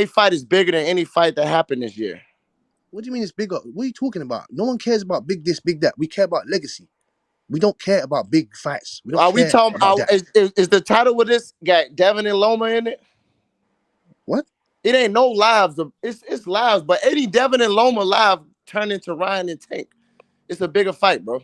fight is bigger than any fight that happened this year. What do you mean it's bigger? What are you talking about? No one cares about big this, big that. We care about legacy. We don't care about big fights. We don't are care we talking about is the title with this got Devin and Loma in it? What? It ain't no lives. It's lives, but any Devin and Loma live turn into Ryan and Tank. It's a bigger fight, bro.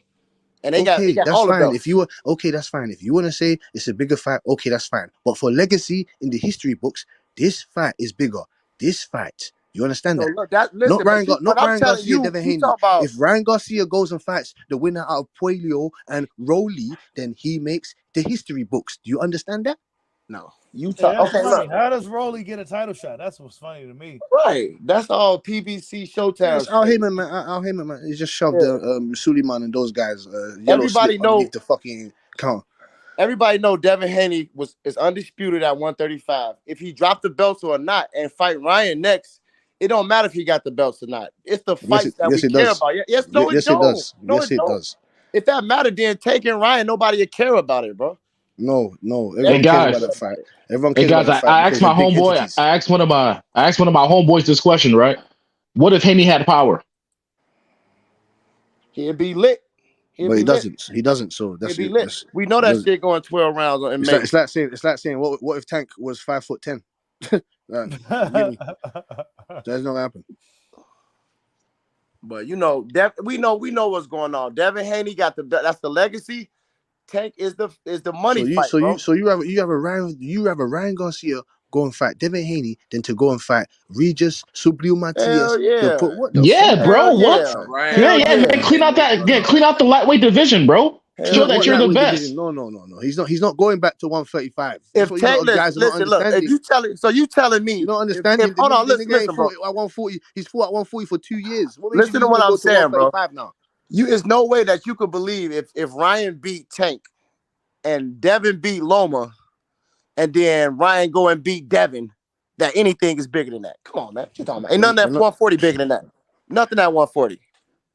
And they got that's all fine. the belts. If you were that's fine. If you want to say it's a bigger fight, okay, that's fine. But for legacy in the history books, this fight is bigger. This fight. You understand that? Look, listen, not Ryan Garcia, Devin Haney. If Ryan Garcia goes and fights the winner out of Puello and Rolly, then he makes the history books. Do you understand that? No. Look. How does Rolly get a title shot? That's what's funny to me. Right. That's all PBC Showtime. Al Heyman, man. He just shoved Suleiman and those guys. Everybody know the fucking count. Everybody know Devin Haney is undisputed at 135. If he dropped the belts or not and fight Ryan next, it don't matter if he got the belts or not. It's the fights that we care about. Yes, no, it does. Yes, it does. If that mattered, then taking Ryan, nobody would care about it, bro. No. Everyone cares about that fight. Everyone cares about that fight. I asked my homeboy. I asked one of my homeboys this question. Right? What if Haney had power? He'd be lit. But he doesn't. He doesn't. So that's it. Lit. We know that shit going 12 rounds. It's like saying what if Tank was 5'10"? That's not gonna happen. But we know what's going on. Devin Haney got that's the legacy. Tank is the money fight. So you have a Ryan Garcia go and fight Devin Haney, then to go and fight Regis Subriel Matias. Bro. What? Man, clean out the lightweight division, bro. Show that you're the best. No. He's not going back to 135. If Tank, you telling me you don't understand? Hold on, listen, bro. At 140, he's fought at 140 for 2 years. Listen to what I'm saying, bro. Now? There's no way that you could believe if Ryan beat Tank and Devin beat Loma, and then Ryan go and beat Devin, that anything is bigger than that. Come on, man. What you talking about? Ain't nothing at 140 bigger than that. Nothing at 140.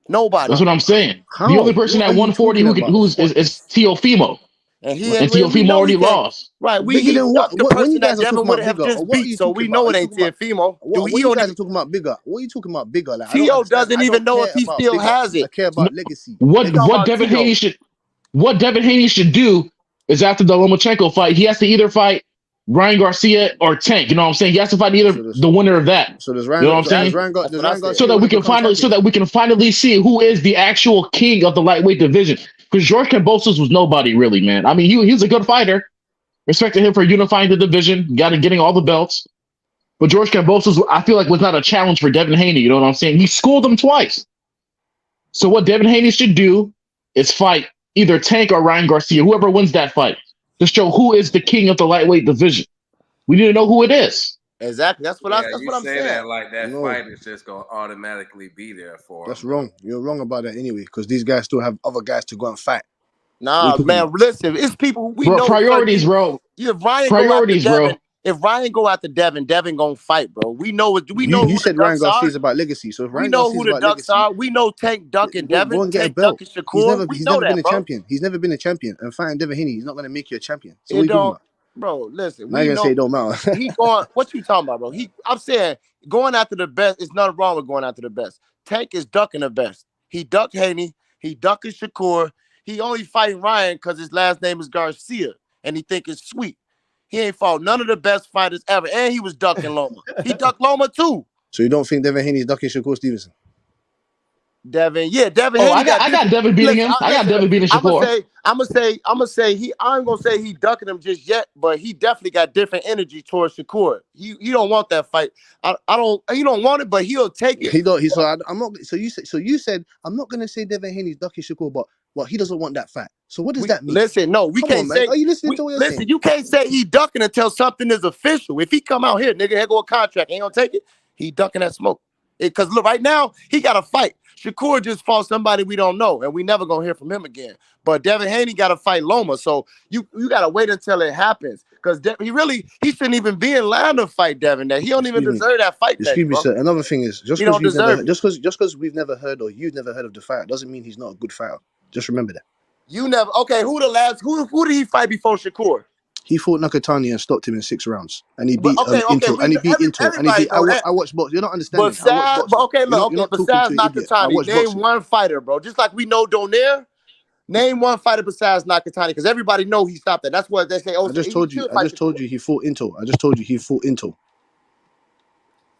Nobody. That's what I'm saying. The only person at 140 who's is Teofimo. And Teofimo already lost. Right. Bigger than what? When you guys are talking about have bigger, just beat, so we know it ain't Teofimo. What you guys are talking about bigger? What are you talking about bigger? Like, Teo doesn't even know if he still has it. I care about legacy. What Devin Haney should do is after the Lomachenko fight, he has to either fight Ryan Garcia or Tank. You know what I'm saying? He has to fight either the winner of that. So does Ryan, you know what I'm saying? So that we can finally see who is the actual king of the lightweight division. Because George Kambosos was nobody really, man. I mean, he was a good fighter. Respected him for unifying the division, getting all the belts. But George Kambosos, I feel like, was not a challenge for Devin Haney. You know what I'm saying? He schooled him twice. So what Devin Haney should do is fight either Tank or Ryan Garcia, whoever wins that fight, to show who is the king of the lightweight division. We need to know who it is. Exactly. That's what I'm saying. That like that fight is just gonna automatically be there for him. That's wrong. You're wrong about that anyway, because these guys still have other guys to go and fight. Nah, man, listen, it's people we know. Priorities, bro. Priorities, bro. If Ryan go after Devin gonna fight, bro. We know it. You said Ryan Garcia is about legacy, so if Ryan we know who the Ducks are. We know Tank, Duck, and Devin. Go and get a belt. He's never been a champion. He's never been a champion. And fighting Devin Haney, he's not gonna make you a champion. So what are you talking about? Bro, listen. Now you're gonna say it don't matter. He going. What you talking about, bro? I'm saying going after the best. It's nothing wrong with going after the best. Tank is ducking the best. He ducked Haney. He ducking Shakur. He only fighting Ryan because his last name is Garcia, and he think it's sweet. He ain't fought none of the best fighters ever, and he was ducking Loma. He ducked Loma too. So you don't think Devin Haney is ducking Shakur Stevenson? Devin Haney I got Devin beating him. I got Devin beating Shakur. I'm gonna say I ain't gonna say he ducking him just yet, but he definitely got different energy towards Shakur. He don't want that fight. I don't. He don't want it, but he'll take it. He don't. I'm not. So you said I'm not gonna say Devin Haney's ducking Shakur, but he doesn't want that fight. So what does that mean? Listen, no, we can't say. Are you listening to what you're saying? You can't say he ducking until something is official. If he come out here, nigga, here go a contract, ain't gonna take it. He ducking that smoke. Because look, right now he got a fight. Shakur just fought somebody we don't know, and we never gonna hear from him again. But Devin Haney got to fight Loma, so you gotta wait until it happens. Because he shouldn't even be in line to fight Devin. That he don't even deserve that fight. Excuse me, sir. Another thing is just because we've never heard or you've never heard of the fight doesn't mean he's not a good fighter. Just remember that. You never. Okay, who did he fight before Shakur? He fought Nakatani and stopped him in 6 rounds, and he beat Into, and he beat Into, and he beat. I watched box. You're not understanding. Besides Nakatani, name one fighter, bro. Just like we know Donaire, name one fighter besides Nakatani, because everybody know he stopped that. That's what they say. Oh, I just told you he fought Into. I just told you he fought Into.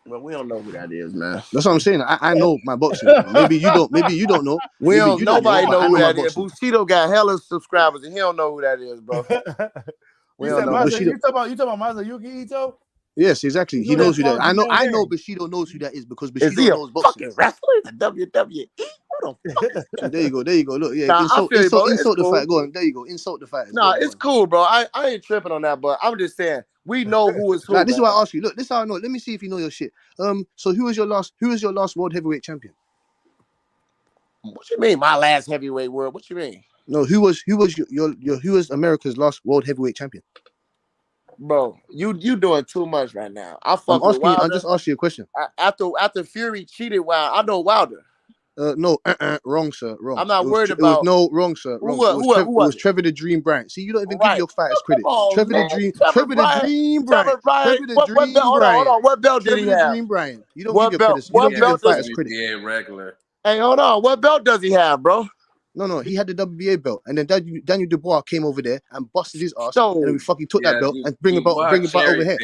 Well, we don't know who that is, man. That's what I'm saying. I know my boxing. Maybe you don't. Maybe you don't know. Nobody know who that is. Bushido got hella subscribers, and he don't know who that is, bro. You talking about Masayuki Ito? Yes, exactly. He knows who that. I know Bushido knows who that is because Bushido knows boxing. Fucking wrestler, the WWE. What the fuck? There you go. Look, yeah, insult the fight. Go on. There you go. Insult the fight. Nah, it's cool, bro. I ain't tripping on that, but I'm just saying we know who is who. This is why I ask you. Look, this is how I know. Let me see if you know your shit. So who is your last world heavyweight champion? What you mean, my last heavyweight world? What you mean? No, who was America's last world heavyweight champion? Bro, you doing too much right now. I'm just asking you a question. After Fury cheated Wilder, I know Wilder. No, wrong, sir. Wrong. I'm not worried about. Wrong, sir. Wrong. Who it was Trevor the Dream Bryant. See, you don't even give your fighters credit. Trevor the Dream Bryant. Hold on. What belt did he have? Dream Bryant. You don't give your credit. You don't give your fighters credit. Yeah, regular. Hey, hold on. What belt does he have, bro? No, he had the WBA belt, and then Daniel Dubois came over there and busted his ass, and then we fucking took that belt and bring it back over here.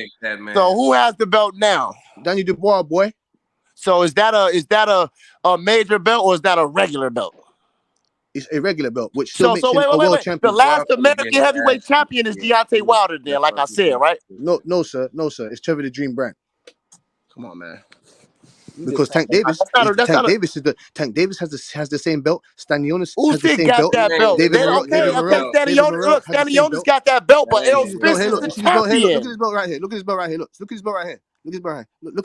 So who has the belt now? Daniel Dubois, boy. So is that a major belt or is that a regular belt? It's a regular belt, which still makes him a world champion. The last American heavyweight champion is Deontay Wilder, then, like I said, right? No, sir. It's Trevor the Dream Bryant. Come on, man. Because Tank Davis has the same belt. Stanionis has the same belt. Stanionis got that belt, but Errol Spence is the champion. Look at this belt right here. Look at this belt right here. Look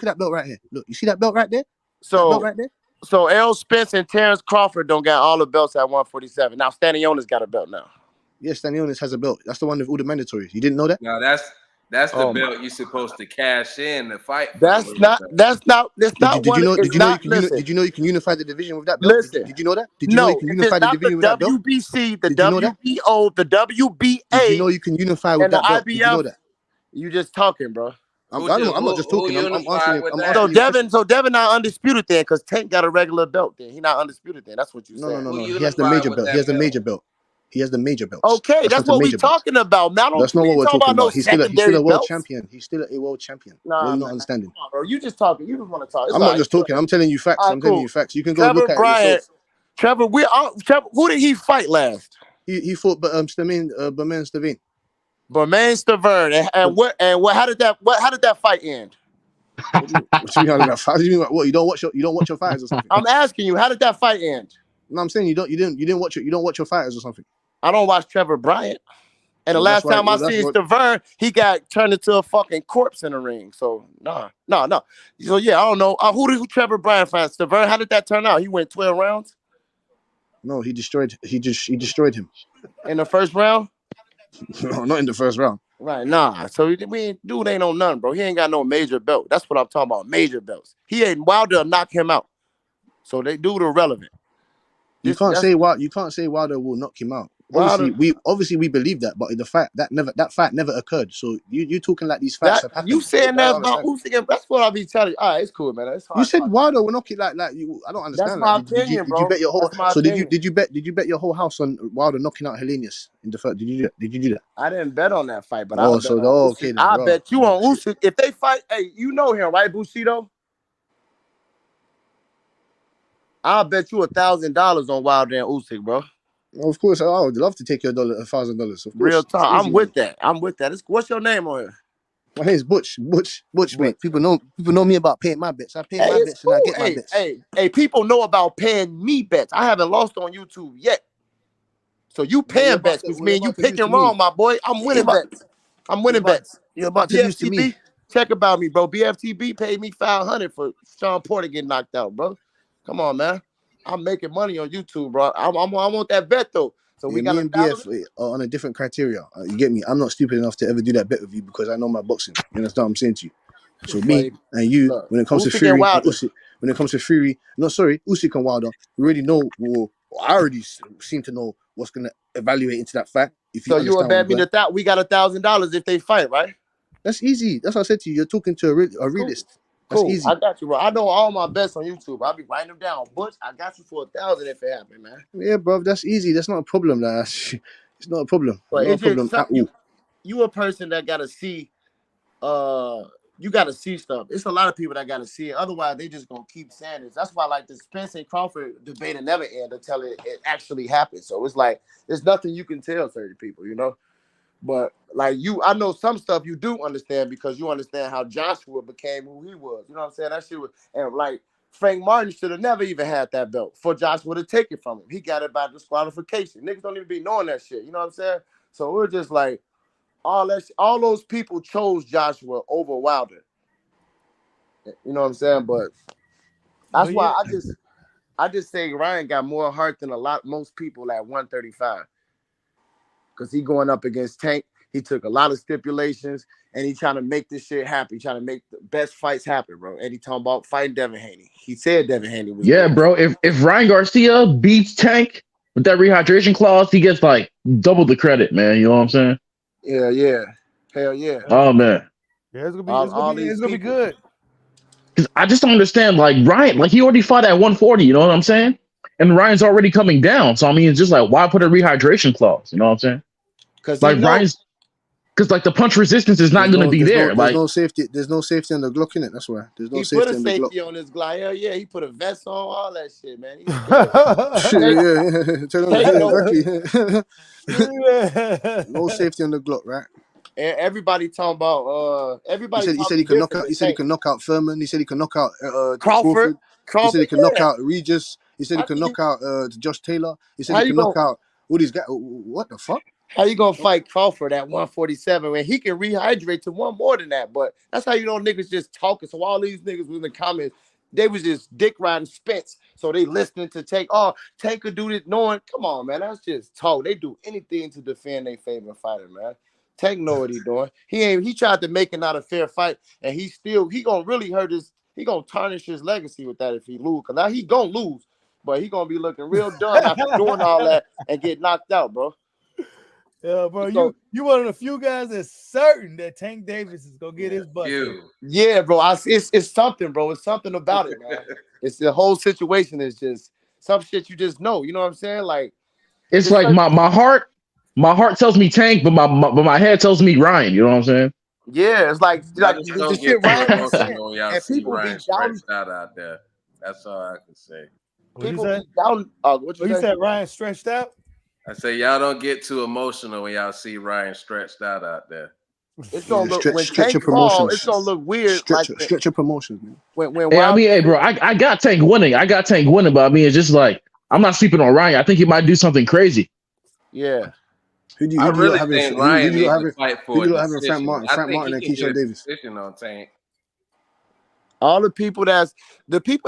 at that belt right here. Look, you see that belt right there? So Errol Spence and Terrence Crawford don't got all the belts at 147. Now Stanionis got a belt now. Yes, Stanionis has a belt. That's the one with all the mandatories. You didn't know that? No, that's the belt you're supposed to cash in to fight. That's not. Did you know you can unify the division with that belt? Listen, did you know that? Did you know you can unify the division with that belt? WBC, the WBO, the WBA. Did you know you can unify with that belt? Did you know that? You just talking, bro. I'm not just talking. I'm answering. So Devin not undisputed then, because Tank got a regular belt. Then he not undisputed then. That's what you said. No. He has the major belt. He has the major belt. Okay, that's what we're talking about. That's not what we're talking about. He's still a world champion. He's still a world champion. What are you not understanding? Bro, you just talking. You just want to talk. I'm not just talking. I'm telling you facts. I'm telling you facts. You can go look at it yourself. Trevor, who did he fight last? He fought Bermane Stiverne. Bermane Stiverne. And what? How did that fight end? What do you mean? What? You don't watch your fighters or something? I'm asking you. How did that fight end? No, I'm saying you didn't watch your fighters or something. I don't watch Trevor Bryant. And the last time I seen Stiverne, he got turned into a fucking corpse in the ring. So no. So yeah, I don't know. Who Trevor Bryant fight? Stiverne, how did that turn out? He went 12 rounds? No, he destroyed him. In the first round? No, not in the first round. Right, nah. So dude ain't on none, bro. He ain't got no major belt. That's what I'm talking about. Major belts. Wilder knock him out. So they do the relevant. You can't say Wilder will knock him out. Obviously we believe that, but the fact that fight never occurred. So you talking like these facts have happened. You saying that about Usyk? That's what I'll be telling you. All right, it's cool, man. You said Wilder will knock it like you. I don't understand. That's my opinion, bro. Did you bet your whole? So did you bet your whole house on Wilder knocking out Helenius in the first? Did you do that? I didn't bet on that fight, but I bet you on Usyk if they fight. Hey, you know him, right, Bushido? I'll bet you $1,000 on Wilder and Usyk, bro. Of course, I would love to take your $1,000. Of course, Real it's talk. easy, I'm with man. that. I'm with that. What's your name on here? My name's Butch, mate. People know me about paying my bets. I pay my bets Cool. and I get my bets. Hey, people know about paying me bets. I haven't lost on YouTube yet. So you paying bets, which means you picking wrong, my boy. I'm winning bets. I'm winning bets. You're about to lose to me. Check about me, bro. BFTB paid me $500 for Sean Porter getting knocked out, bro. Come on, man. I'm making money on YouTube, bro. I want that bet though. So we got me and BF are on a different criteria. You get me? I'm not stupid enough to ever do that bet with you because I know my boxing. You understand what I'm saying to you? So me and you, look, when it comes to Fury and Usyk, Usyk and Wilder, we already know. Well, I already seem to know what's gonna evaluate into that fight. If you you would bet me that we got $1,000 if they fight, right? That's easy. That's what I said to you. You're talking to a realist. That's easy. I got you, bro. I know all my bets on YouTube. I'll be writing them down. Butch, I got you for $1,000 if it happens, man. Yeah, bro. That's easy. That's not a problem. It's not a problem. But not a problem at all. You a person that gotta see. You gotta see stuff. It's a lot of people that gotta see it. Otherwise, they just gonna keep saying this. That's why, like, the Spence and Crawford debate will never end until it actually happens. So it's like there's nothing you can tell certain people, you know. But like I know some stuff you do understand because you understand how Joshua became who he was. You know what I'm saying? That shit was, and like Frank Martin should have never even had that belt for Joshua to take it from him. He got it by disqualification. Niggas don't even be knowing that shit. You know what I'm saying? So we're just like all those people chose Joshua over Wilder. You know what I'm saying? But that's why I just say Ryan got more heart than most people at 135. Because he going up against Tank. He took a lot of stipulations and he trying to make this shit happen. He trying to make the best fights happen, bro. And he talking about fighting Devin Haney. He said Devin Haney was good. Bro. If Ryan Garcia beats Tank with that rehydration clause, he gets like double the credit, man. You know what I'm saying? Yeah. Hell yeah. Oh man. Yeah, it's gonna be good. Because I just don't understand, like Ryan, like he already fought at 140, you know what I'm saying? And Ryan's already coming down. So I mean, it's just like, why put a rehydration clause? You know what I'm saying? Because like Ryan's, because like the punch resistance is not going to be there. There's no safety. There's no safety on the Glock in it. That's why there's no safety on the Glock. He put a safety on his Glock. Hell yeah, he put a vest on, all that shit, man. Exactly. No safety on the Glock, right? And everybody talking about He said he can knock out. He said he can knock out Furman. He said he can knock out Crawford. He said he can knock out Regis. He said he can knock out Josh Taylor. He said he can knock out all these guys. What the fuck? How you gonna fight Crawford at 147 when he can rehydrate to one more than that? But that's how you know niggas just talking. So all these niggas was in the comments, they was just dick riding Spence. So they listening to Tank. Oh, Tank could do this, knowing. Come on, man, that's just talk. They do anything to defend their favorite fighter, man. Tank know what he doing. He tried to make it not a fair fight, and he gonna really hurt his. He gonna tarnish his legacy with that if he lose. Cause now he gonna lose, but he gonna be looking real dumb after doing all that and get knocked out, bro. Yeah, bro, you one of the few guys that's certain that Tank Davis is gonna get his butt. Yeah, bro. It's something, bro. It's something about it, man. It's the whole situation is just some shit you just know. You know what I'm saying? Like it's like my heart tells me Tank, but my head tells me Ryan. You know what I'm saying? Yeah, it's like the shit Ryan saying. And people be stretched out there. That's all I can say. People be down. What you said? Ryan stretched out. I say y'all don't get too emotional when y'all see Ryan stretched out there. It's gonna look when Tank falls, it's gonna look weird. Stretch your promotions, man. Hey, bro, I got Tank winning. But I mean, it's just like I'm not sleeping on Ryan. I think he might do something crazy. Yeah. Who do you have in Frank Martin and Keyshawn Davis? On Tank. All the people that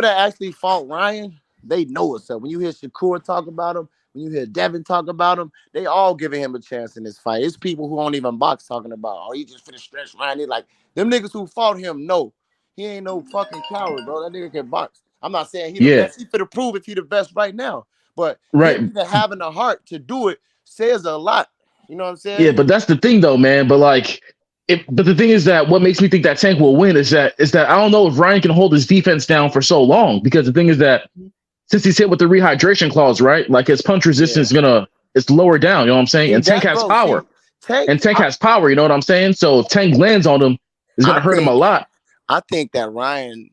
actually fought Ryan, they know it's up. When you hear Shakur talk about him, when you hear Devin talk about him, they all giving him a chance in this fight. It's people who don't even box talking about, oh, he just finna stretch Ryan. They like them niggas who fought him. No, he ain't no fucking coward, bro. That nigga can box. I'm not saying he the best. He finna prove if he the best right now, but even having the heart to do it says a lot. You know what I'm saying? Yeah, but that's the thing though, man. But like, but the thing is that what makes me think that Tank will win is that I don't know if Ryan can hold his defense down for so long, because the thing is that since he's hit with the rehydration clause, right? Like his punch resistance it's lower down. You know what I'm saying? And Tank has power. Tank has power. You know what I'm saying? So if Tank lands on him, it's gonna hurt him a lot. I think that Ryan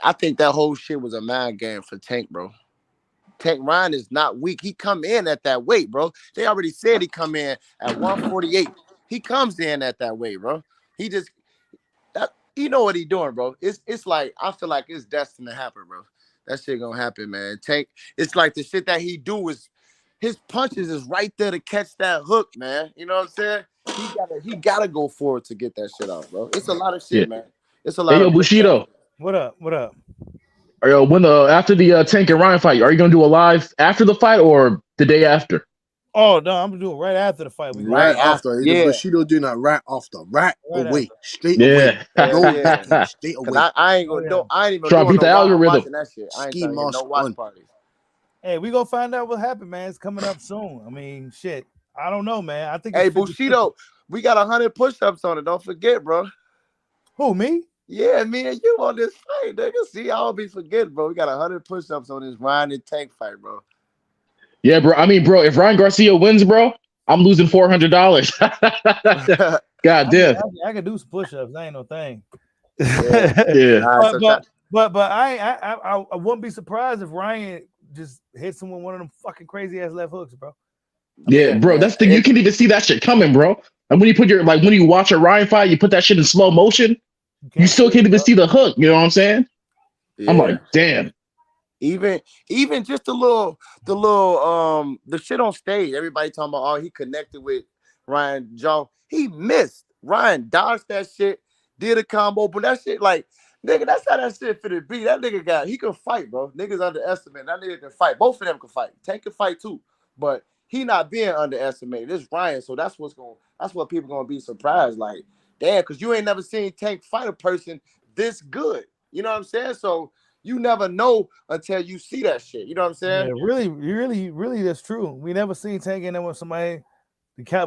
I think that whole shit was a mind game for Tank, bro. Tank Ryan is not weak. He come in at that weight, bro. They already said he come in at 148. He comes in at that weight, bro. He just you know what he doing, bro. It's like I feel like it's destined to happen, bro. That shit gonna happen, man. Tank. It's like the shit that he do is his punches is right there to catch that hook, man. You know what I'm saying? He gotta go forward to get that shit off, bro. It's a lot of shit, man. It's a lot of Bushido. What up? What up? When after the Tank and Ryan fight, are you gonna do a live after the fight or the day after? Oh no, I'm gonna do it right after the fight. Right after. Yeah. Bushido doing that right after. Right away. After. Straight away. No straight away. I ain't gonna do I ain't even try to beat the algorithm. That shit. I ain't Ski trying to get no watch parties. Hey, we gonna find out what happened, man. It's coming up soon. I mean, shit. I don't know, man. I think. Hey, Bushido, we got 100 push-ups on it. Don't forget, bro. Who, me? Yeah, me and you on this fight, nigga. See, I'll be forgetting, bro. We got 100 push-ups on this Ryan and Tank fight, bro. Yeah, bro. I mean, bro, if Ryan Garcia wins, bro, I'm losing $400. God damn. I can do some push-ups. That ain't no thing. Yeah. But I wouldn't be surprised if Ryan just hits him with one of them fucking crazy ass left hooks, bro. Yeah, bro. That's the you can even see that shit coming, bro. And when you put when you watch a Ryan fight, you put that shit in slow motion. You still can't even see the hook. You know what I'm saying? Yeah. I'm like, damn. Even just the shit on stage. Everybody talking about, oh, he connected with Ryan jaw. He missed. Ryan dodged that shit, did a combo, but that shit like, nigga, that's how that shit finna be. That nigga he can fight, bro. Niggas underestimate. That nigga can fight. Both of them can fight. Tank can fight too, but he not being underestimated. This Ryan, so that's what people gonna be surprised. Like, damn, because you ain't never seen Tank fight a person this good. You know what I'm saying? So you never know until you see that shit. You know what I'm saying? Yeah, really, that's true. We never seen Tank in there with somebody.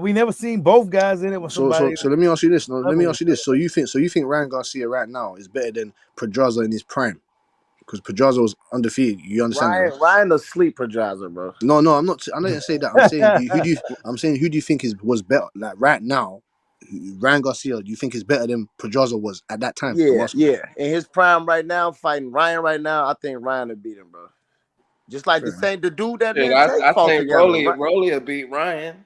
We never seen both guys in it with somebody. So let me ask you this. So you think Ryan Garcia right now is better than Pedraza in his prime? Because Pedraza was undefeated. You understand? Ryan asleep Pedraza, bro. No, I'm not. I didn't say that. I'm saying who do you think was better? Like right now, Ryan Garcia, do you think is better than Pedraza was at that time? Yeah. In his prime right now, fighting Ryan right now, I think Ryan will beat him, bro. Just like the dude that I think Rolly will beat Ryan.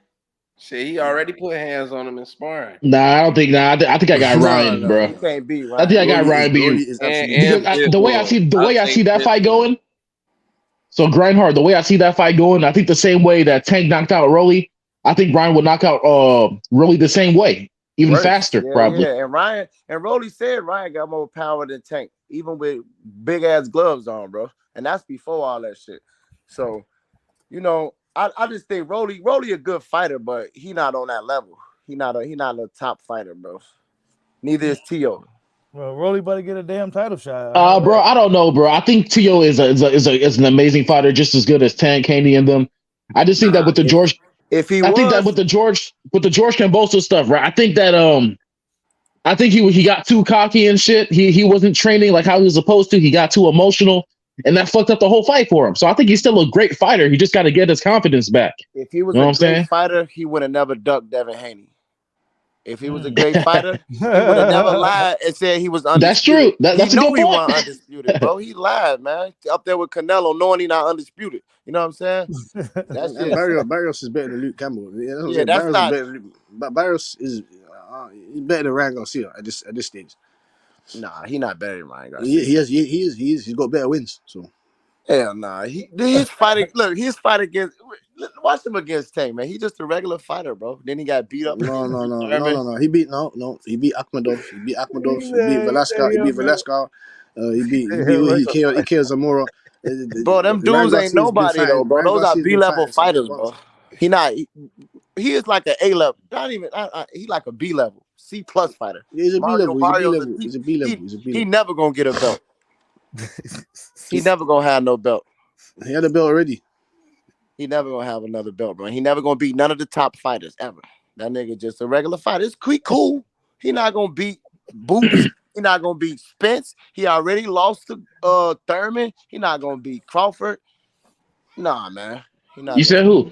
Shit, he already put hands on him in sparring. Nah, I don't think. Nah, I think I got Ryan, bro. You can't beat Ryan. I think I got Ryan beating. The way I see that fight going. So Grindhard, the way I see that fight going, I think the same way that Tank knocked out Rolly, I think Ryan would knock out Rolly the same way, even faster, probably. Yeah, and Rolly said Ryan got more power than Tank, even with big ass gloves on, bro. And that's before all that shit. So, you know, I just think Rolly a good fighter, but he not on that level. He not a top fighter, bro. Neither is Tio. Well, Rolly better get a damn title shot. Bro, I don't know, bro. I think Tio is an amazing fighter, just as good as Tank, Haney, and them. I just think that with the George, with the George Kambosos stuff, right? I think that I think he got too cocky and shit. He wasn't training like how he was supposed to. He got too emotional, and that fucked up the whole fight for him. So I think he's still a great fighter. He just got to get his confidence back. If he was a great fighter, he would have never ducked Devin Haney. If he was a great fighter, he would have never lied and said he was undisputed. That's true. That's a good point. He wasn't undisputed, bro. He lied, man. Up there with Canelo, knowing he not undisputed. You know what I'm saying? That's it. Barrios is better than Luke Campbell. Barrios is better than Ryan Garcia at this stage. Nah, he not better than Ryan Garcia. He is. He's got better wins. So hell nah. His fight. Look, his fight against. Watch him against Tank, man. He's just a regular fighter, bro. Then he got beat up. No. He beat Akhmadov. He beat Velasquez. He killed Zamora. Bro, them dudes ain't nobody though, bro. Those are B-level fighters, bro. He is like an A-level. Not even. He like a B-level, C+ fighter. Yeah, he's a B-level. He's a B-level. He never gonna get a belt. He never gonna have no belt. He had a belt already. He never gonna have another belt, bro. He never gonna beat none of the top fighters ever. That nigga just a regular fighter. It's cool. He not gonna beat Boots. He not gonna beat Spence. He already lost to Thurman. He not gonna beat Crawford. Nah, man. You said who?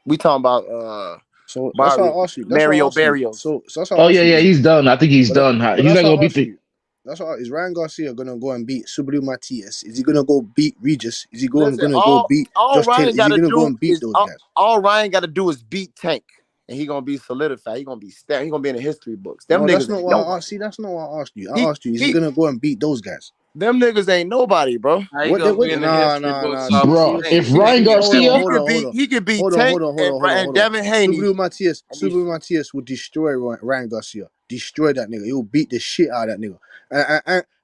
We talking about so that's why I asked you. Mario Barrios. So that's yeah, he's done. I think he's done. He's not gonna beat the. That's all. Is Ryan Garcia gonna go and beat Subaru Matias? Is he gonna go beat Regis? Is he gonna go beat all Josh Taylor? Ryan Is he gonna go and beat is those guys? all Ryan got to do is beat Tank, and he gonna be solidified. He gonna be stamped. He gonna be in the history books. Them No, niggas that's not what I asked. See, that's not what I asked you. I asked you, is he gonna go and beat those guys? Them niggas ain't nobody, bro. How you gonna be in the history books off bro? Tank? If Ryan Garcia, he could beat Tank and Devin Haney. Subaru Matias would destroy Ryan Garcia. Destroy that nigga. He'll beat the shit out of that nigga.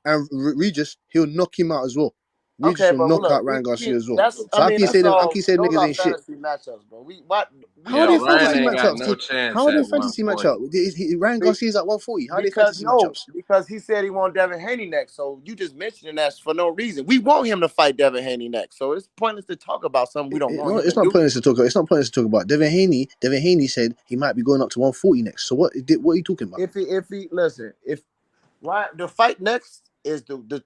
And Regis, he'll knock him out as well. Regis will knock out Ryan Garcia as well. So I keep saying niggas ain't shit. Matchups, bro. How are they fantasy Ryan ain't got matchups? no chance How are they at fantasy 140. matchup? Ryan Garcia's at 140. How are they fantasy matchups? Because he said he want Devin Haney next. So you just mentioning that for no reason. We want him to fight Devin Haney next. So it's pointless to talk about something we don't want. It's not pointless to talk about. It's not pointless to talk about. Devin Haney said he might be going up to 140 next. So what are you talking about? The fight next is the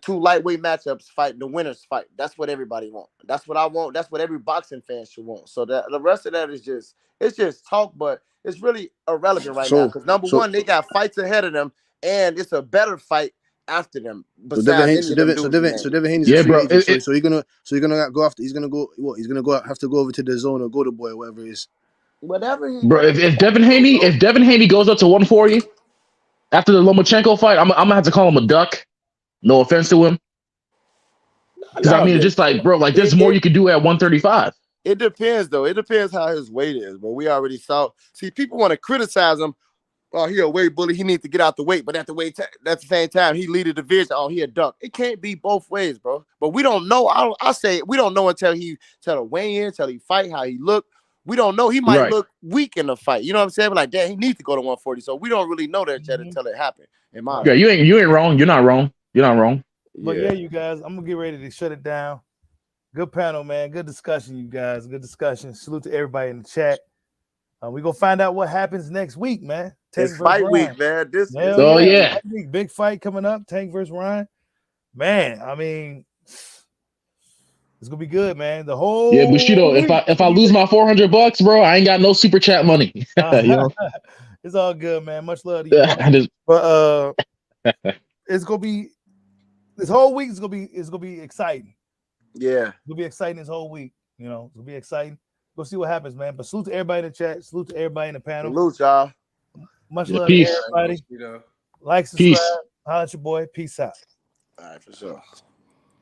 two lightweight matchups fight, the winners fight. That's what everybody wants. That's what I want. That's what every boxing fan should want. So that the rest of that is just talk, but it's really irrelevant now because number one, they got fights ahead of them, and it's a better fight after them. So Devin Haney's a free agent. So you're gonna go after. He's gonna go. What? He's gonna have to go over to the zone or go to boy or whatever it is. Whatever. Bro, if Devin Haney goes up to 140 after the Lomachenko fight, I'm gonna have to call him a duck. No offense to him. Because I mean, just like, bro, like there's more you can do at 135. It depends, though. It depends how his weight is, bro. We already saw. See, people want to criticize him. Oh, he a weight bully. He needs to get out the weight. But at the same time, he lead a division. Oh, he a duck. It can't be both ways, bro. But we don't know. I say we don't know until the weigh in, until he fight, how he look. We don't know. He might look weak in the fight. You know what I'm saying? But like, damn, he needs to go to 140. So we don't really know that yet until it happened. In my opinion. You ain't wrong. You're not wrong. You're not wrong. But yeah, you guys, I'm gonna get ready to shut it down. Good panel, man. Good discussion, you guys. Good discussion. Salute to everybody in the chat. We're gonna find out what happens next week, man. It's fight week, man. Big fight coming up. Tank versus Ryan. Man, I mean, it's gonna be good, man. The whole Bushido, if I lose my $400, bro, I ain't got no super chat money. You know? It's all good, man. Much love to you. But it's gonna be this whole week is gonna be exciting. Yeah, it's gonna be exciting this whole week. You know, it's gonna be exciting. Go see what happens, man. But salute to everybody in the chat. Salute to everybody in the panel. Salute, y'all. Much love to everybody. Like, subscribe. Holla at your boy. Peace out. All right, for sure.